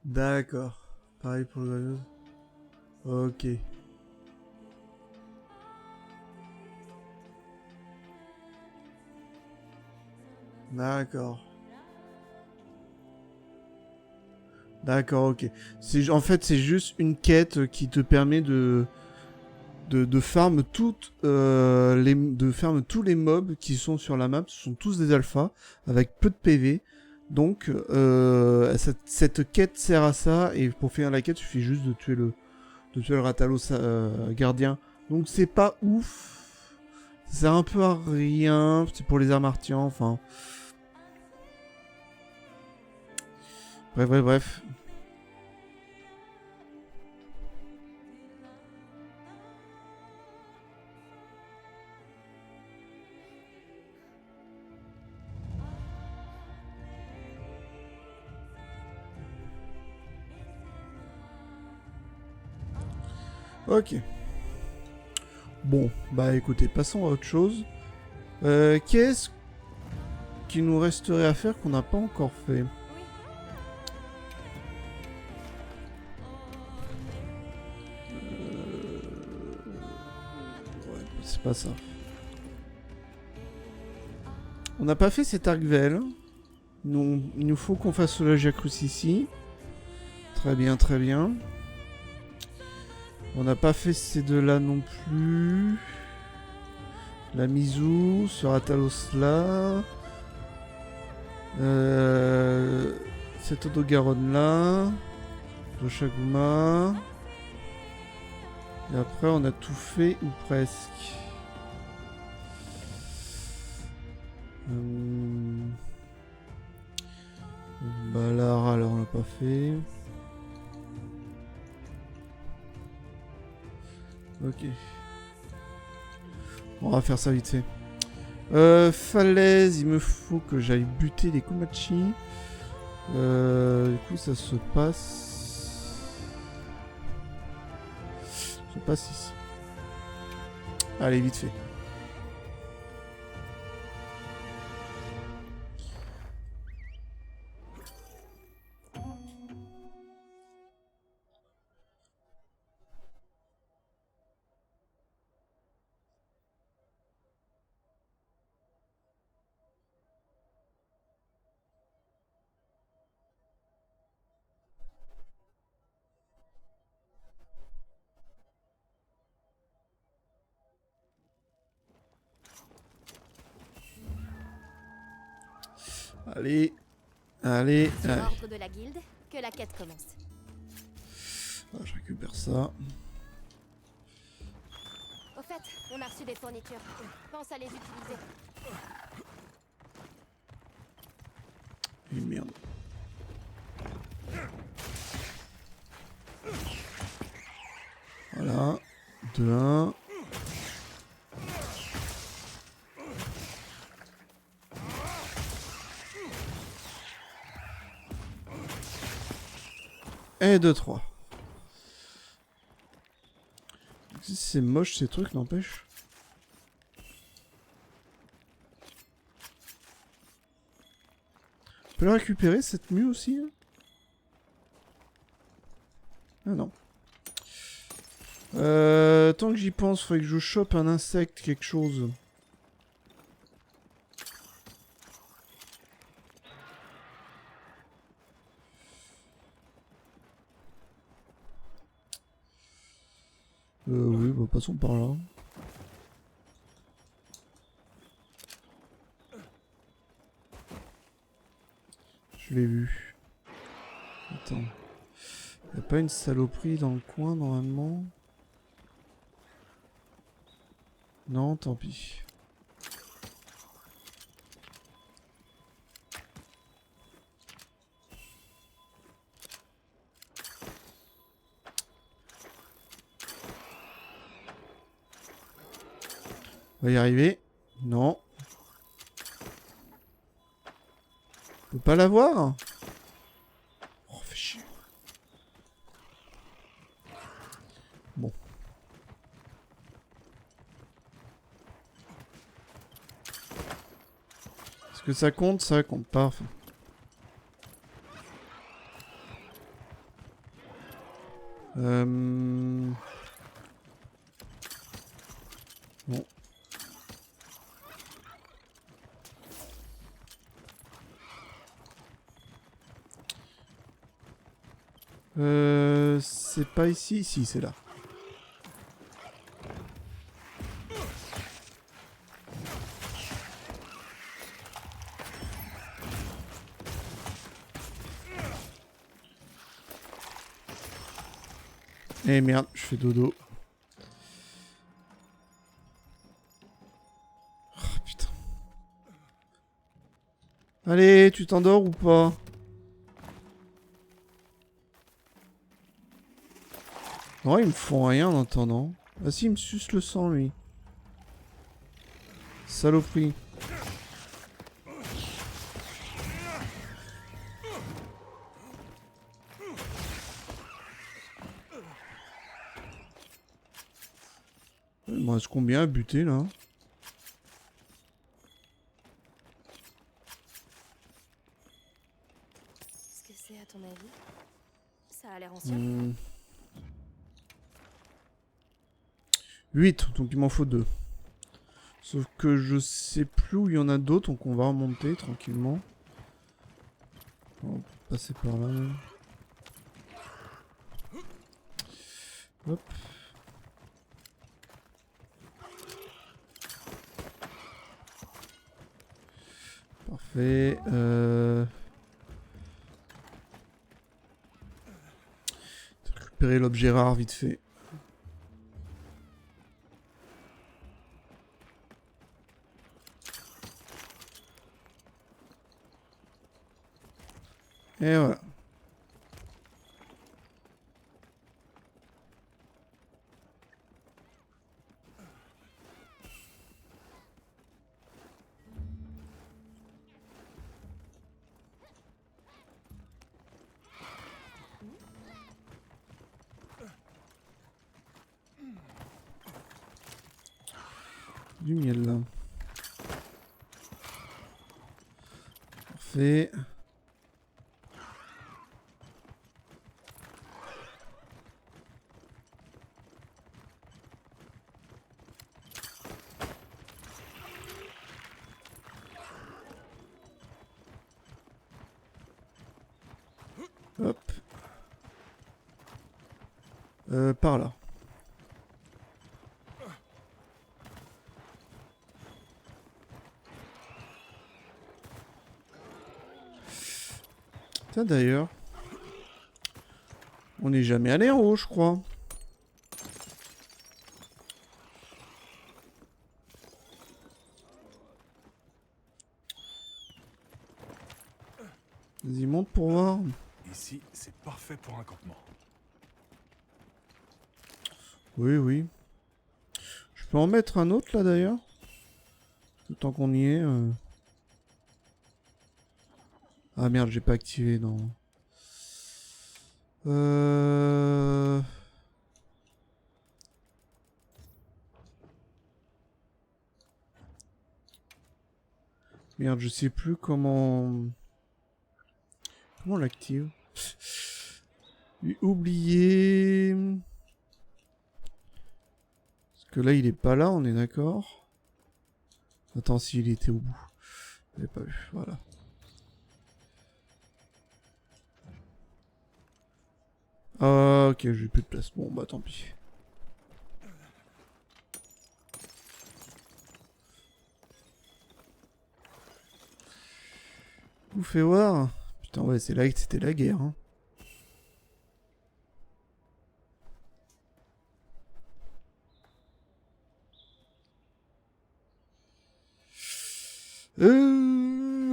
D'accord. Pareil pour le gagneuse. Ok. D'accord. D'accord, ok. En fait, c'est juste une quête qui te permet de farm farm tous les mobs qui sont sur la map. Ce sont tous des alphas avec peu de PV. Donc, cette quête sert à ça. Et pour finir la quête, il suffit juste de tuer le Rathalos gardien. Donc, c'est pas ouf. Ça sert un peu à rien. C'est pour les Amartians. Enfin. Bref. Ok. Bon, bah écoutez, passons à autre chose. Qu'est-ce qu'il nous resterait à faire qu'on n'a pas encore fait? Ouais, c'est pas ça. On n'a pas fait cet Argvel. Il nous faut qu'on fasse le Jacrus ici. Très bien, très bien. On n'a pas fait ces deux-là non plus. La Mizu, ce Rathalos là. Cet Odogaron là. Doshaguma. Et après on a tout fait ou presque. Balara alors on l'a pas fait. Ok. On va faire ça vite fait. Falaise, il me faut que j'aille buter les Kumachi. Du coup, ça se passe. Ça passe ici. Allez, vite fait. Allez. Sur l'ordre de la guilde, que la quête commence. Ah, je récupère ça. Au fait, on a reçu des fournitures. Pense à les utiliser. Et merde. Voilà. 2-1. Et 2, 3. C'est moche ces trucs, n'empêche. On peut le récupérer cette mue aussi hein? Ah non. Tant que j'y pense, faudrait que je chope un insecte, quelque chose. Oui, bah passons par là. Je l'ai vu. Attends. Y'a pas une saloperie dans le coin normalement? Non, tant pis. On va y arriver. Non. On peut pas l'avoir? Oh, fais chier. Bon. Est-ce que ça compte? Ça compte pas. Enfin. Bon. C'est pas ici? Si, c'est là. Eh merde, je fais dodo. Oh, putain. Allez, tu t'endors ou pas? Non, ils me font rien en attendant. Ah si, il me suce le sang, lui. Saloperie. Il me reste combien à buter, là? Qu'est-ce que c'est à ton avis? Ça a l'air ancien. 8, donc il m'en faut 2. Sauf que je sais plus où il y en a d'autres, donc on va remonter tranquillement. On va passer par là. Hop. Parfait. Récupérer l'objet rare vite fait. Et voilà. Du miel là. Parfait. Hop. Par là. Tiens d'ailleurs. On n'est jamais allé en haut, je crois. Vas-y, monte pour voir. Ici, c'est parfait pour un campement. Oui, oui. Je peux en mettre un autre là d'ailleurs. Tant qu'on y est. Ah merde, j'ai pas activé, non. Euh... Merde, je sais plus comment... Comment on l'active? Lui oublier... Parce que là, il est pas là, on est d'accord. Attends, s'il était au bout. Je l'ai pas vu, voilà. Ah, ok, j'ai plus de place. Bon, bah tant pis. Vous fait voir. Putain, ouais, c'est là que c'était la guerre. Hein.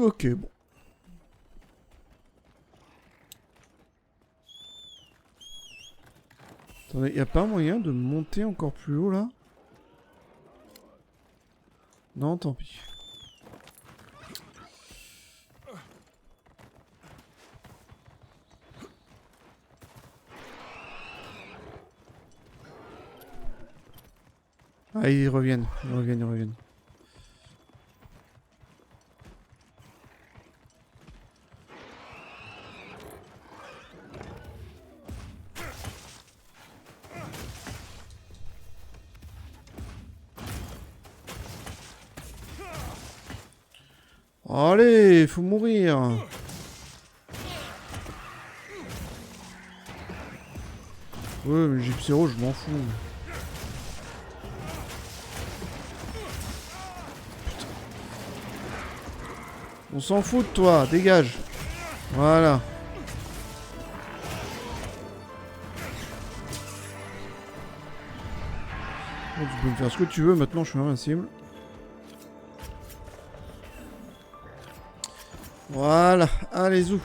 Ok, bon. Attendez, y a pas moyen de monter encore plus haut là? Non, tant pis. Ah, ils reviennent, ils reviennent, ils reviennent. Allez, faut mourir. Ouais, mais Gypsero, je m'en fous. Putain. On s'en fout de toi, dégage. Voilà. Bon, tu peux me faire ce que tu veux, maintenant je suis invincible. Voilà, allez zou.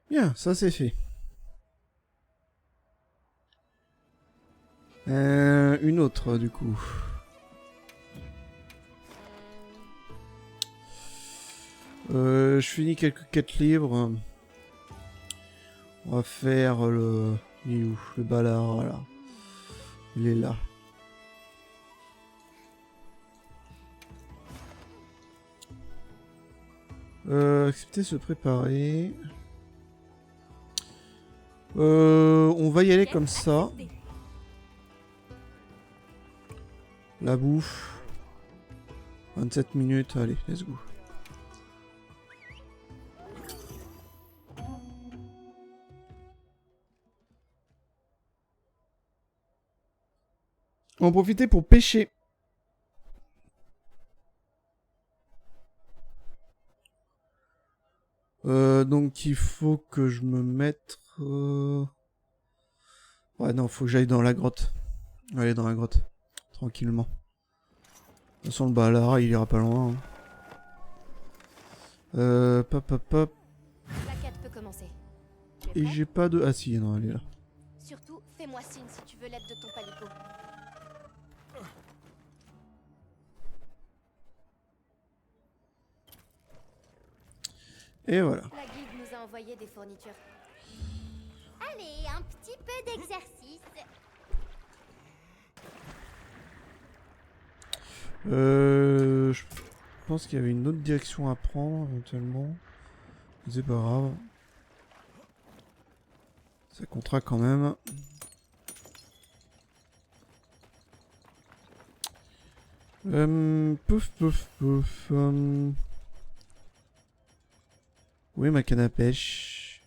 Bien, ça c'est fait. Une autre du coup. Je finis quelques quêtes libres. On va faire le... Il est où? Le balard, voilà. Il est là. Accepter se préparer. On va y aller comme ça. La bouffe. 27 minutes, allez, let's go. On va en profiter pour pêcher. Donc il faut que je me mette... Ouais non, faut que j'aille dans la grotte. Allez dans la grotte. Tranquillement. De toute façon le balard il ira pas loin. Hein. Pop pop pop. La quête peut commencer. Et j'ai pas de... Ah si, non, elle est là. Surtout, fais-moi signe si tu veux l'aide de ton palico. Et voilà. La guilde nous a envoyé des fournitures. Allez, un petit peu d'exercice. Je pense qu'il y avait une autre direction à prendre éventuellement. C'est pas grave. Ça comptera quand même. Pouf pouf pouf. Où est ma canne à pêche?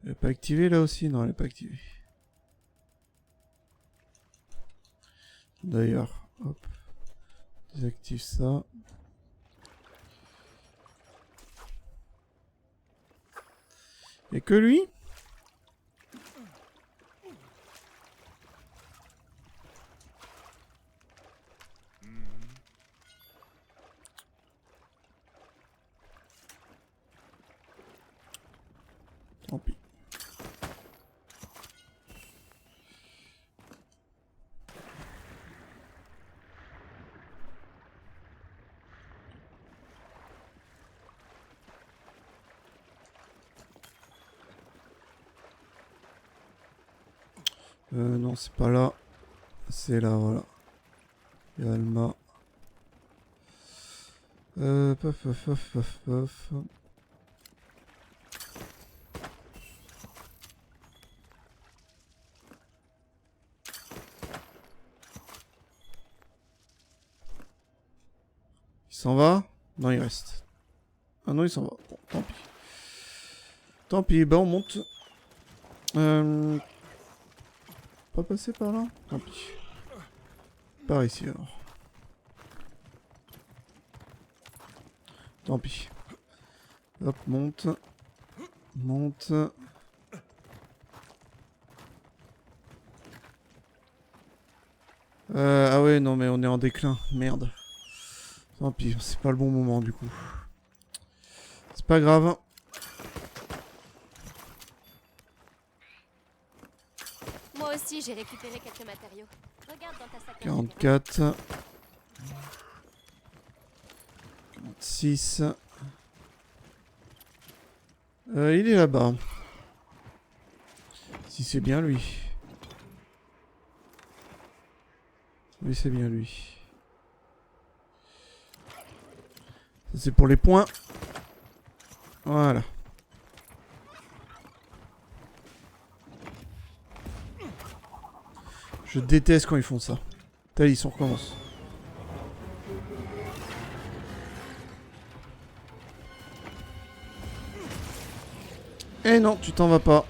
Elle est pas activée là aussi? Non, elle est pas activée. D'ailleurs, hop. Désactive ça. Et que lui? Non, c'est pas là. C'est là, voilà. Il y a Alma. Paf, paf, paf, paf, paf. Il s'en va? Non, il reste. Ah non, il s'en va. Bon, tant pis. Tant pis, bah on monte. Pas passer par là? Tant pis. Par ici alors. Tant pis. Hop, monte. Monte. Ah ouais, non mais on est en déclin. Merde. Tant pis, c'est pas le bon moment du coup. C'est pas grave. Moi aussi, j'ai récupéré quelques matériaux. Regarde dans ta sacoche. 44. 46. Il est là-bas. Si c'est bien lui. Oui, c'est bien lui. Ça, c'est pour les points. Voilà. Je déteste quand ils font ça. Thalys, on recommence. Eh non, tu t'en vas pas.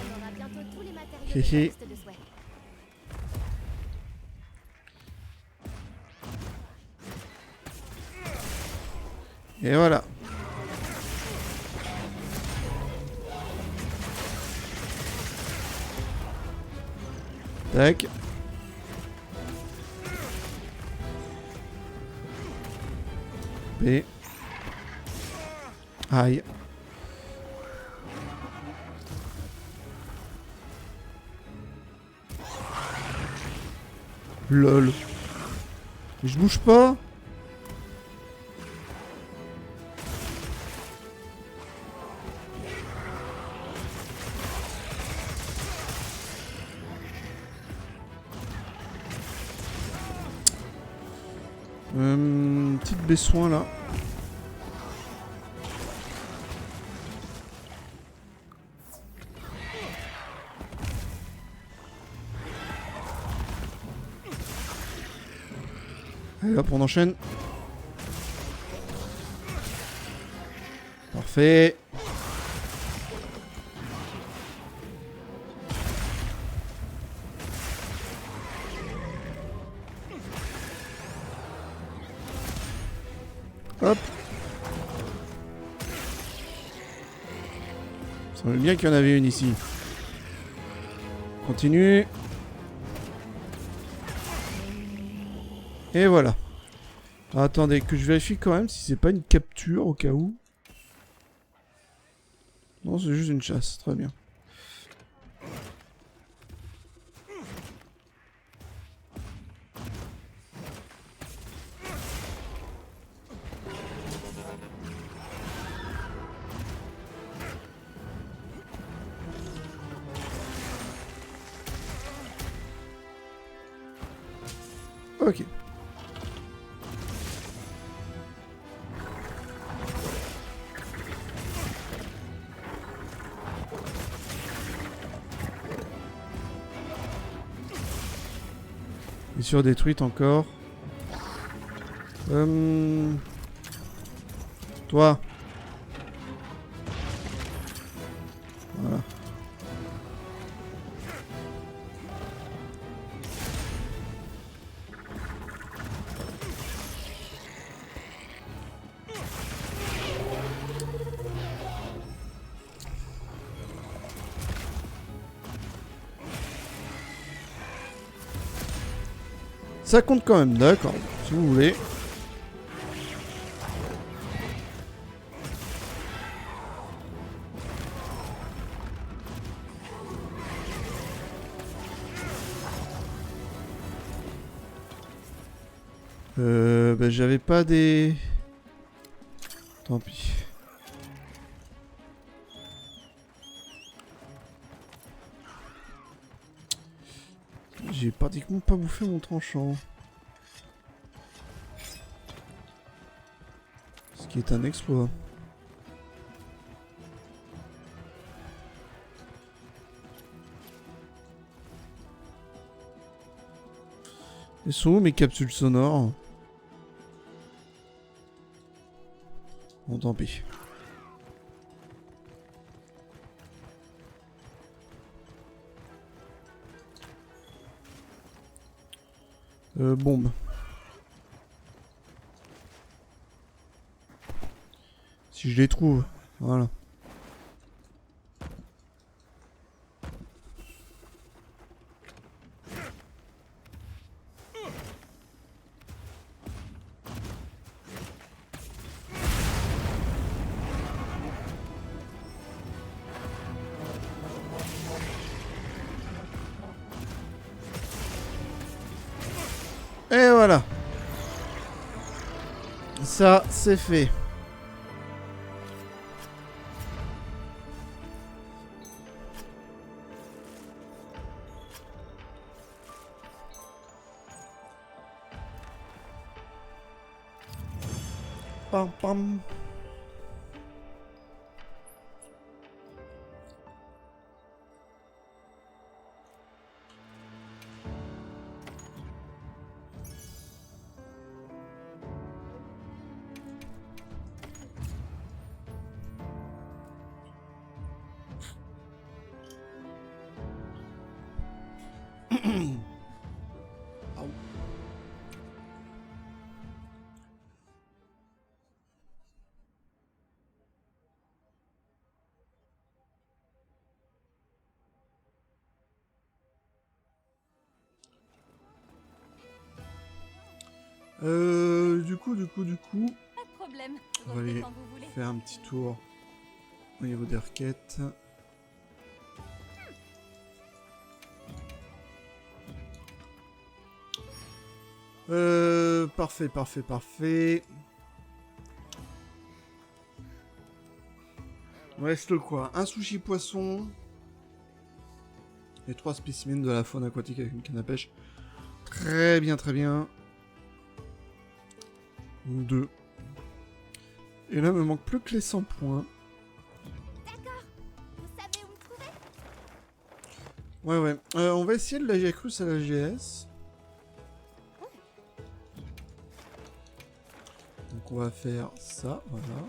On aura bientôt tous les matériaux Hihi. de la liste de souhaits. Et voilà. Tac. B. Aïe. Lol. Mais je bouge pas. Petite baissoin là. Allez hop, on enchaîne. Parfait. Hop. Ça semble bien qu'il y en avait une ici. Continue. Et voilà. Ah, attendez, que je vérifie quand même si c'est pas une capture au cas où. Non, c'est juste une chasse. Très bien. Ok. Mission détruite encore. Toi. Voilà. Ça compte quand même, d'accord. Si vous voulez. Bah, j'avais pas des... Tant pis. J'ai pratiquement pas bouffé mon tranchant. Ce qui est un exploit. Elles sont où mes capsules sonores? Bon, tant pis. Bombe. Si je les trouve, voilà. Et voilà. Ça, c'est fait. Pam pam. Du coup, Pas de problème. on va Revenez aller quand vous voulez. faire un petit tour au niveau des requêtes. Parfait, parfait, parfait. Il me reste quoi? Un sushi poisson. Et 3 spécimens de la faune aquatique avec une canne à pêche. Très bien, très bien. 2. Et là, il me manque plus que les 100 points. D'accord. Vous savez où me trouver? Ouais, ouais. On va essayer de la Jacrus à la GS. Donc on va faire ça, voilà.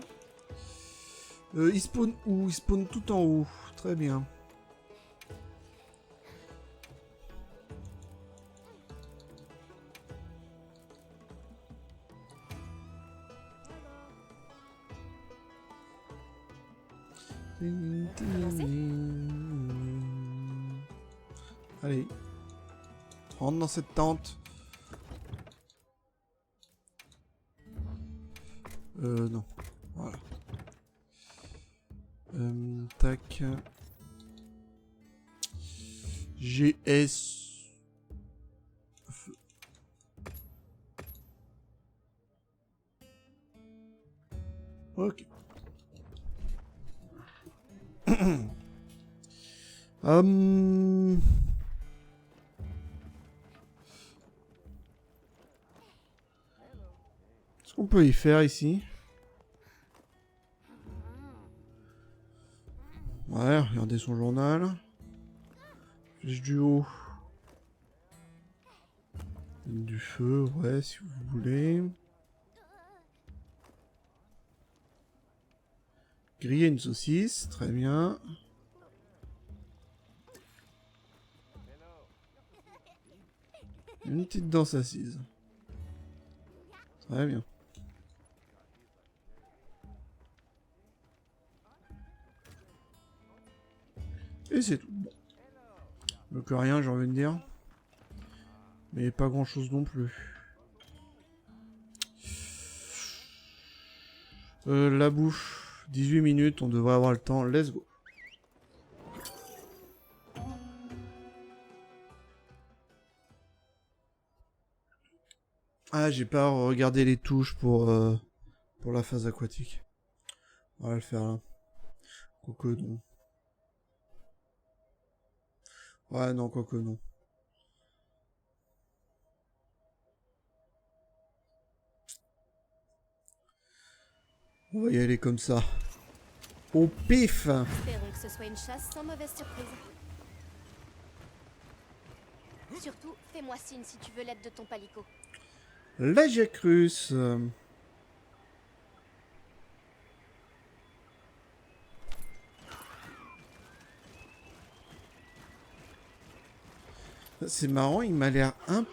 Il spawn où? Il spawn tout en haut. Très bien. Allez. Rentre dans cette tente. Non. Voilà. Tac. GS. Ok. Qu'est-ce qu'on peut y faire ici? Ouais, regardez son journal. Flèche du haut. Du feu, ouais, si vous voulez. Griller une saucisse, très bien. Une petite danse assise. Très bien. Et c'est tout. Bon. Donc rien, j'ai envie de dire. Mais pas grand chose non plus. La bouffe, 18 minutes, on devrait avoir le temps, let's go. Ah, j'ai pas regardé les touches pour la phase aquatique. On va le faire là. Quoique non. Ouais, non, quoique non. On va y aller comme ça. Au pif! Espérons que ce soit une chasse sans mauvaise surprise. Surtout, fais-moi signe si tu veux l'aide de ton palico. La Jacrus. C'est marrant, il m'a l'air un...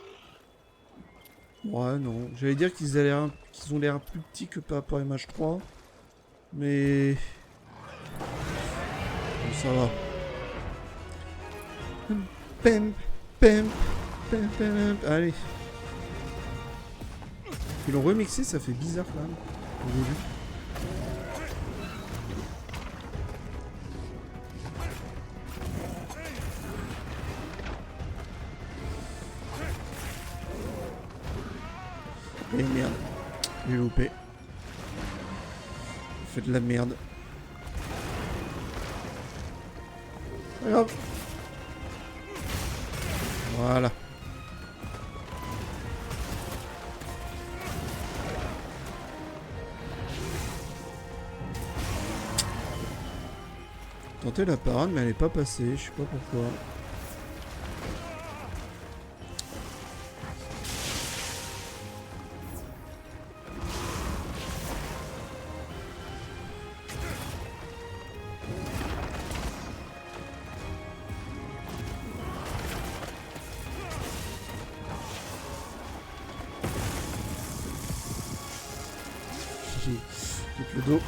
Ouais, non. J'allais dire qu'ils ont l'air plus petits que par rapport à MH3. Mais... Bon, ça va. Pem, pem, pem, pem, allez. Ils l'ont remixé, ça fait bizarre quand même. Au début. Et merde, j'ai loupé. Fait de la merde. Pas grave. Voilà. Tenter la parade, mais elle est pas passée, je sais pas pourquoi. Tout le dos.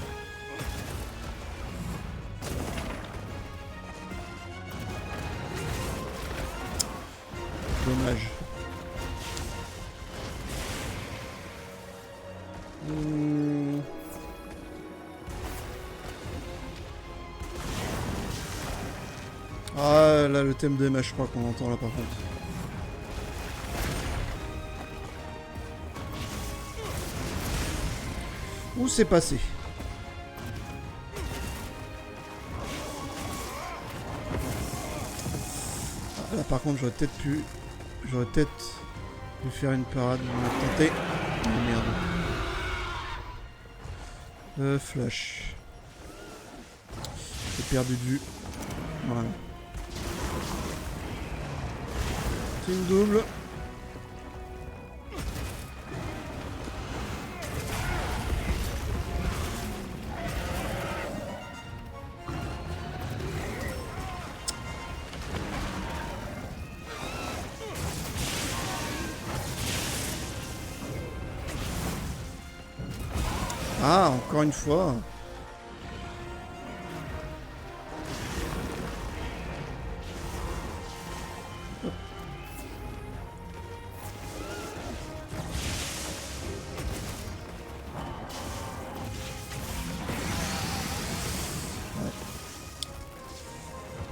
Dommage. Ah là le thème de MH, je crois qu'on entend là par contre. Où c'est passé? Ah, là par contre j'aurais peut-être pu faire une parade, on va tenter. Oh, merde. Flash. J'ai perdu de vue. Voilà. C'est une double. Ah, encore une fois.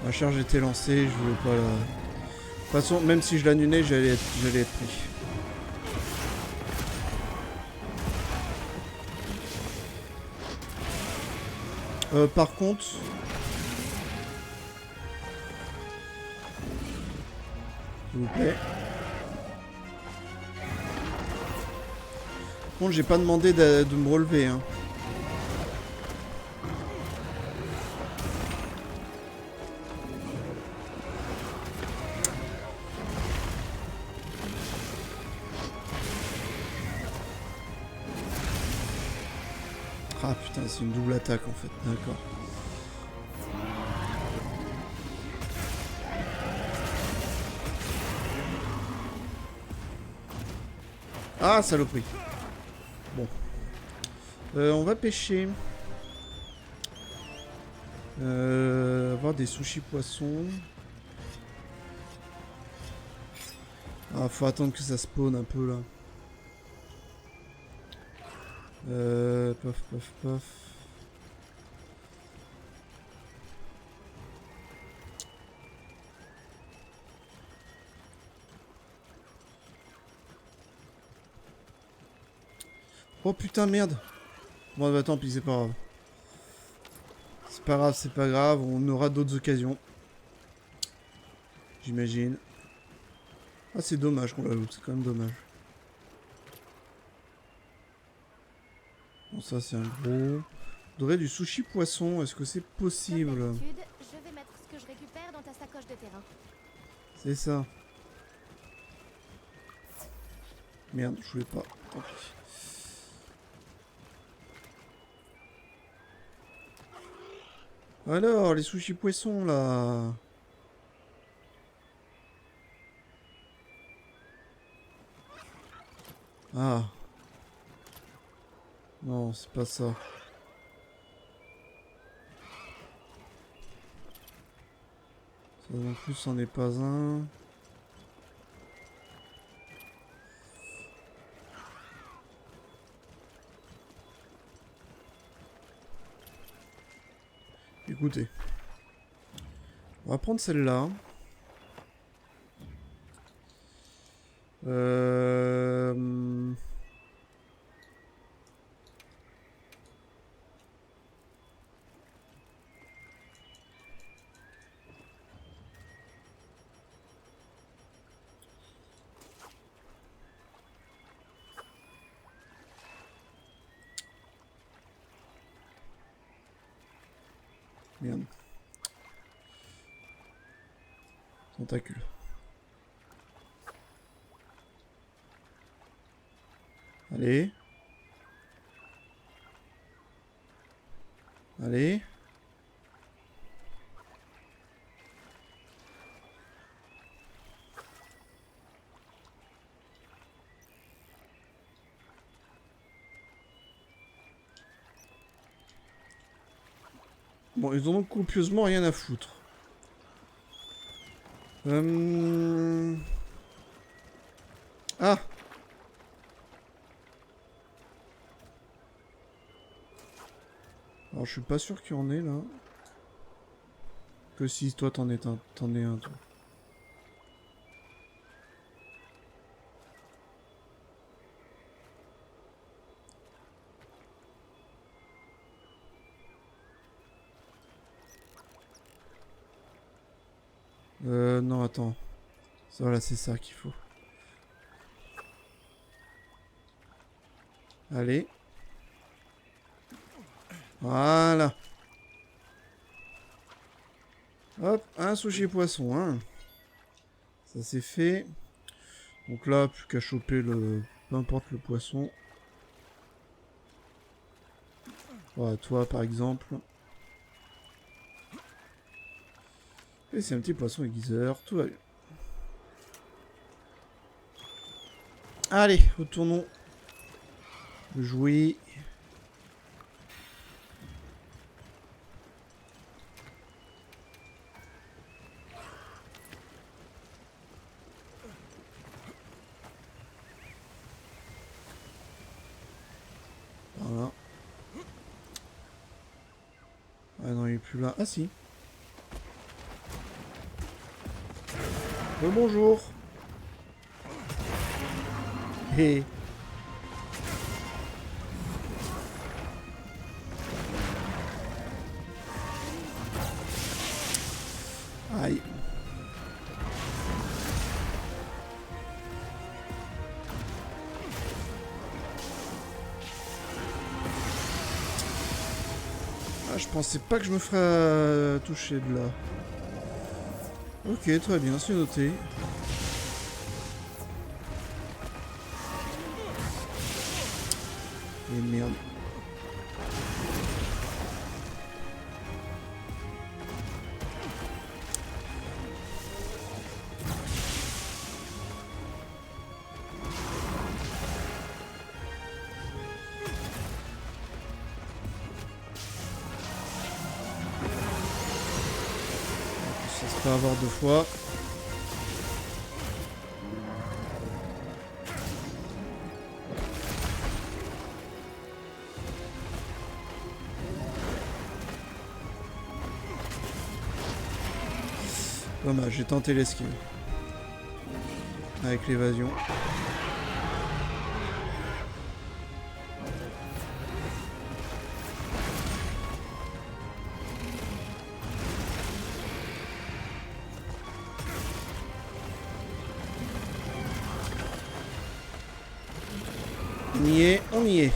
La charge était lancée, je voulais pas la... De toute façon, même si je l'annulais, j'allais être pris. Par contre... S'il vous plaît. Par contre, j'ai pas demandé de me relever, hein. Ah putain, c'est une double attaque en fait, d'accord. Ah, saloperie. Bon. On va pêcher. Avoir des sushis poissons. Ah, Ah, faut attendre que ça spawn un peu là. Paf, paf, paf. Oh putain, merde. Bon, bah tant pis, c'est pas grave. C'est pas grave, c'est pas grave. On aura d'autres occasions. J'imagine. Ah, c'est dommage qu'on la loot, c'est quand même dommage. Bon, ça, c'est un gros... J'aurais du sushi poisson, est-ce que c'est possible? Comme d'habitude, je vais mettre ce que je récupère dans ta sacoche de terrain. C'est ça. Merde, je voulais pas. Tant pis. Alors, les sushis poissons, là. Ah. Non, c'est pas ça. Ça non plus, c'en est pas un. Écoutez. On va prendre celle-là. Merde. Tentacule. Allez. Allez. Bon, ils en ont copieusement rien à foutre. Ah! Alors, je suis pas sûr qu'il y en ait, là. Que si, toi, t'en es un, toi. Non, attends. Voilà, c'est ça qu'il faut. Allez. Voilà. Hop, un sushi poisson, hein. Ça c'est fait. Donc là, plus qu'à choper le... Peu importe le poisson. Voilà, toi par exemple. Et c'est un petit poisson aiguiseur, tout va bien. Allez, retournons jouer. Voilà. Ah non, il est plus là. Ah si. Bonjour. Hé. Aïe. Ah, je pensais pas que je me ferais toucher de là. Ok, très bien, c'est noté. Et merde. Ça se peut avoir deux fois. Dommage, j'ai tenté l'esquive. Avec l'évasion. On y est, on y est.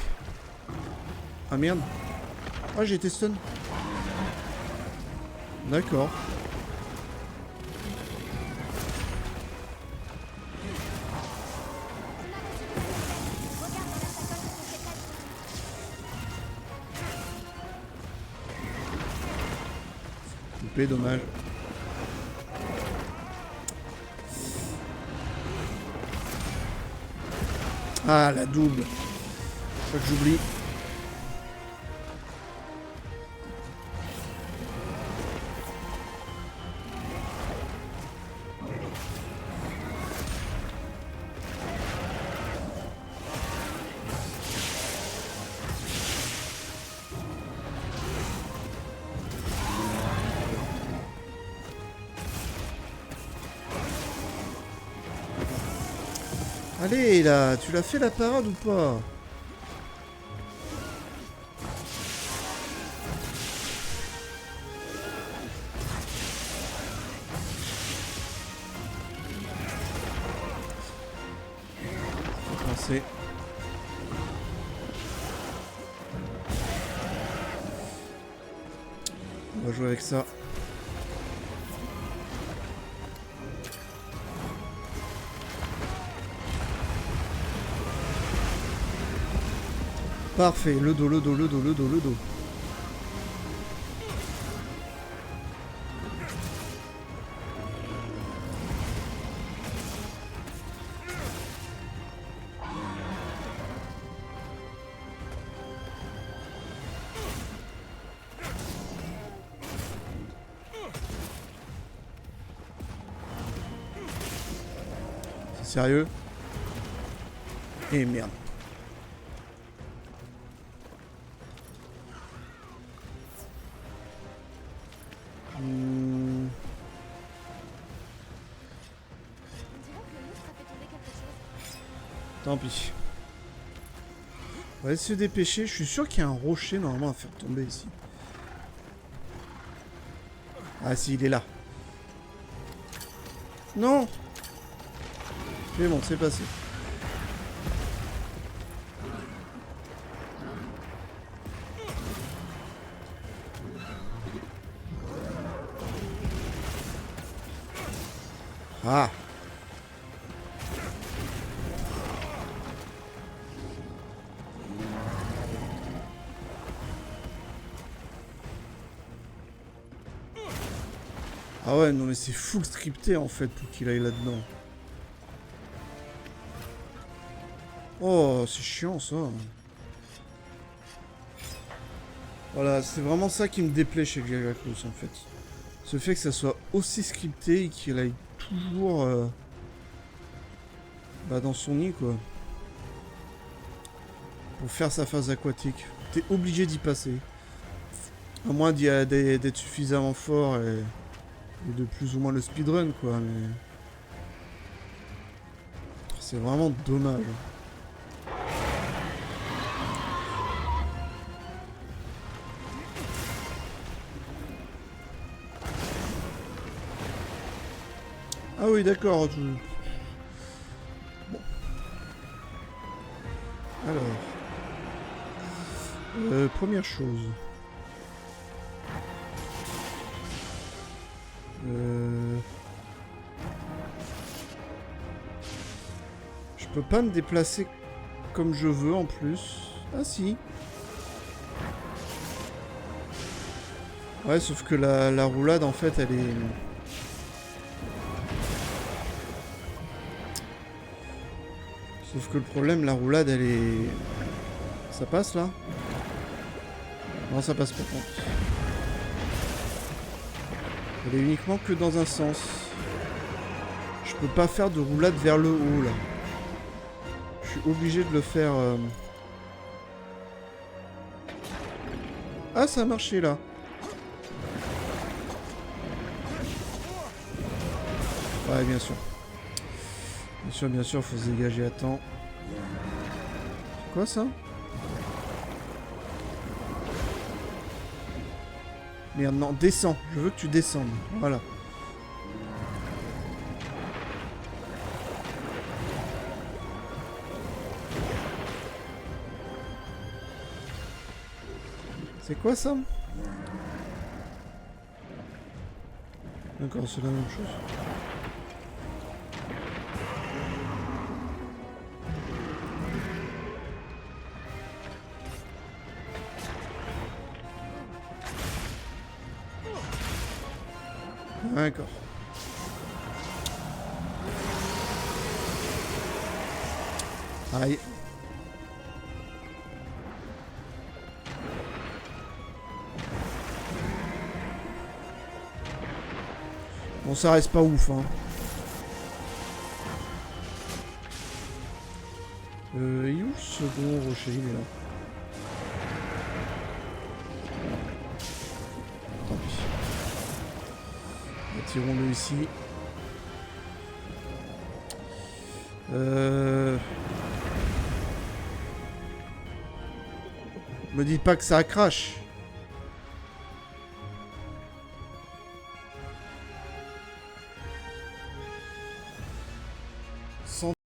Ah merde. Ah, j'ai été stun. D'accord. Coupé, dommage. Ah, la double. Faut que j'oublie. Allez là, tu l'as fait la parade ou pas? Faut penser. On va jouer avec ça. Parfait, le dos, le dos, le dos, le dos, le dos. C'est sérieux? Eh merde. Tant pis. On va essayer de se dépêcher. Je suis sûr qu'il y a un rocher normalement à faire tomber ici. Ah si, il est là. Non! Mais bon, c'est passé. Ah! Ah ouais, non mais c'est full scripté en fait pour qu'il aille là-dedans. Oh, c'est chiant ça. Voilà, c'est vraiment ça qui me déplaît chez Galactus en fait. Ce fait que ça soit aussi scripté et qu'il aille toujours dans son nid quoi. Pour faire sa phase aquatique. T'es obligé d'y passer. À moins d'être suffisamment fort et de plus ou moins le speedrun quoi, mais... C'est vraiment dommage. Ah oui d'accord. Bon. Alors... première chose... Je peux pas me déplacer comme je veux en plus. Ah si. Ouais, sauf que la roulade en fait elle est... Sauf que le problème, la roulade elle est... Ça passe là? Non, ça passe pas contre. Elle est uniquement que dans un sens. Je peux pas faire de roulade vers le haut là. Je suis obligé de le faire... Ah, ça a marché là. Ouais, bien sûr. Bien sûr, faut se dégager à temps. C'est quoi ça? Merde, non, descends. Je veux que tu descendes. Voilà. C'est quoi ça? D'accord, c'est la même chose. D'accord. Aïe. Bon, ça reste pas ouf, hein. Il est où le second rocher? Il est là. Tant pis. Attirons-le ici. Me dites pas que ça crache.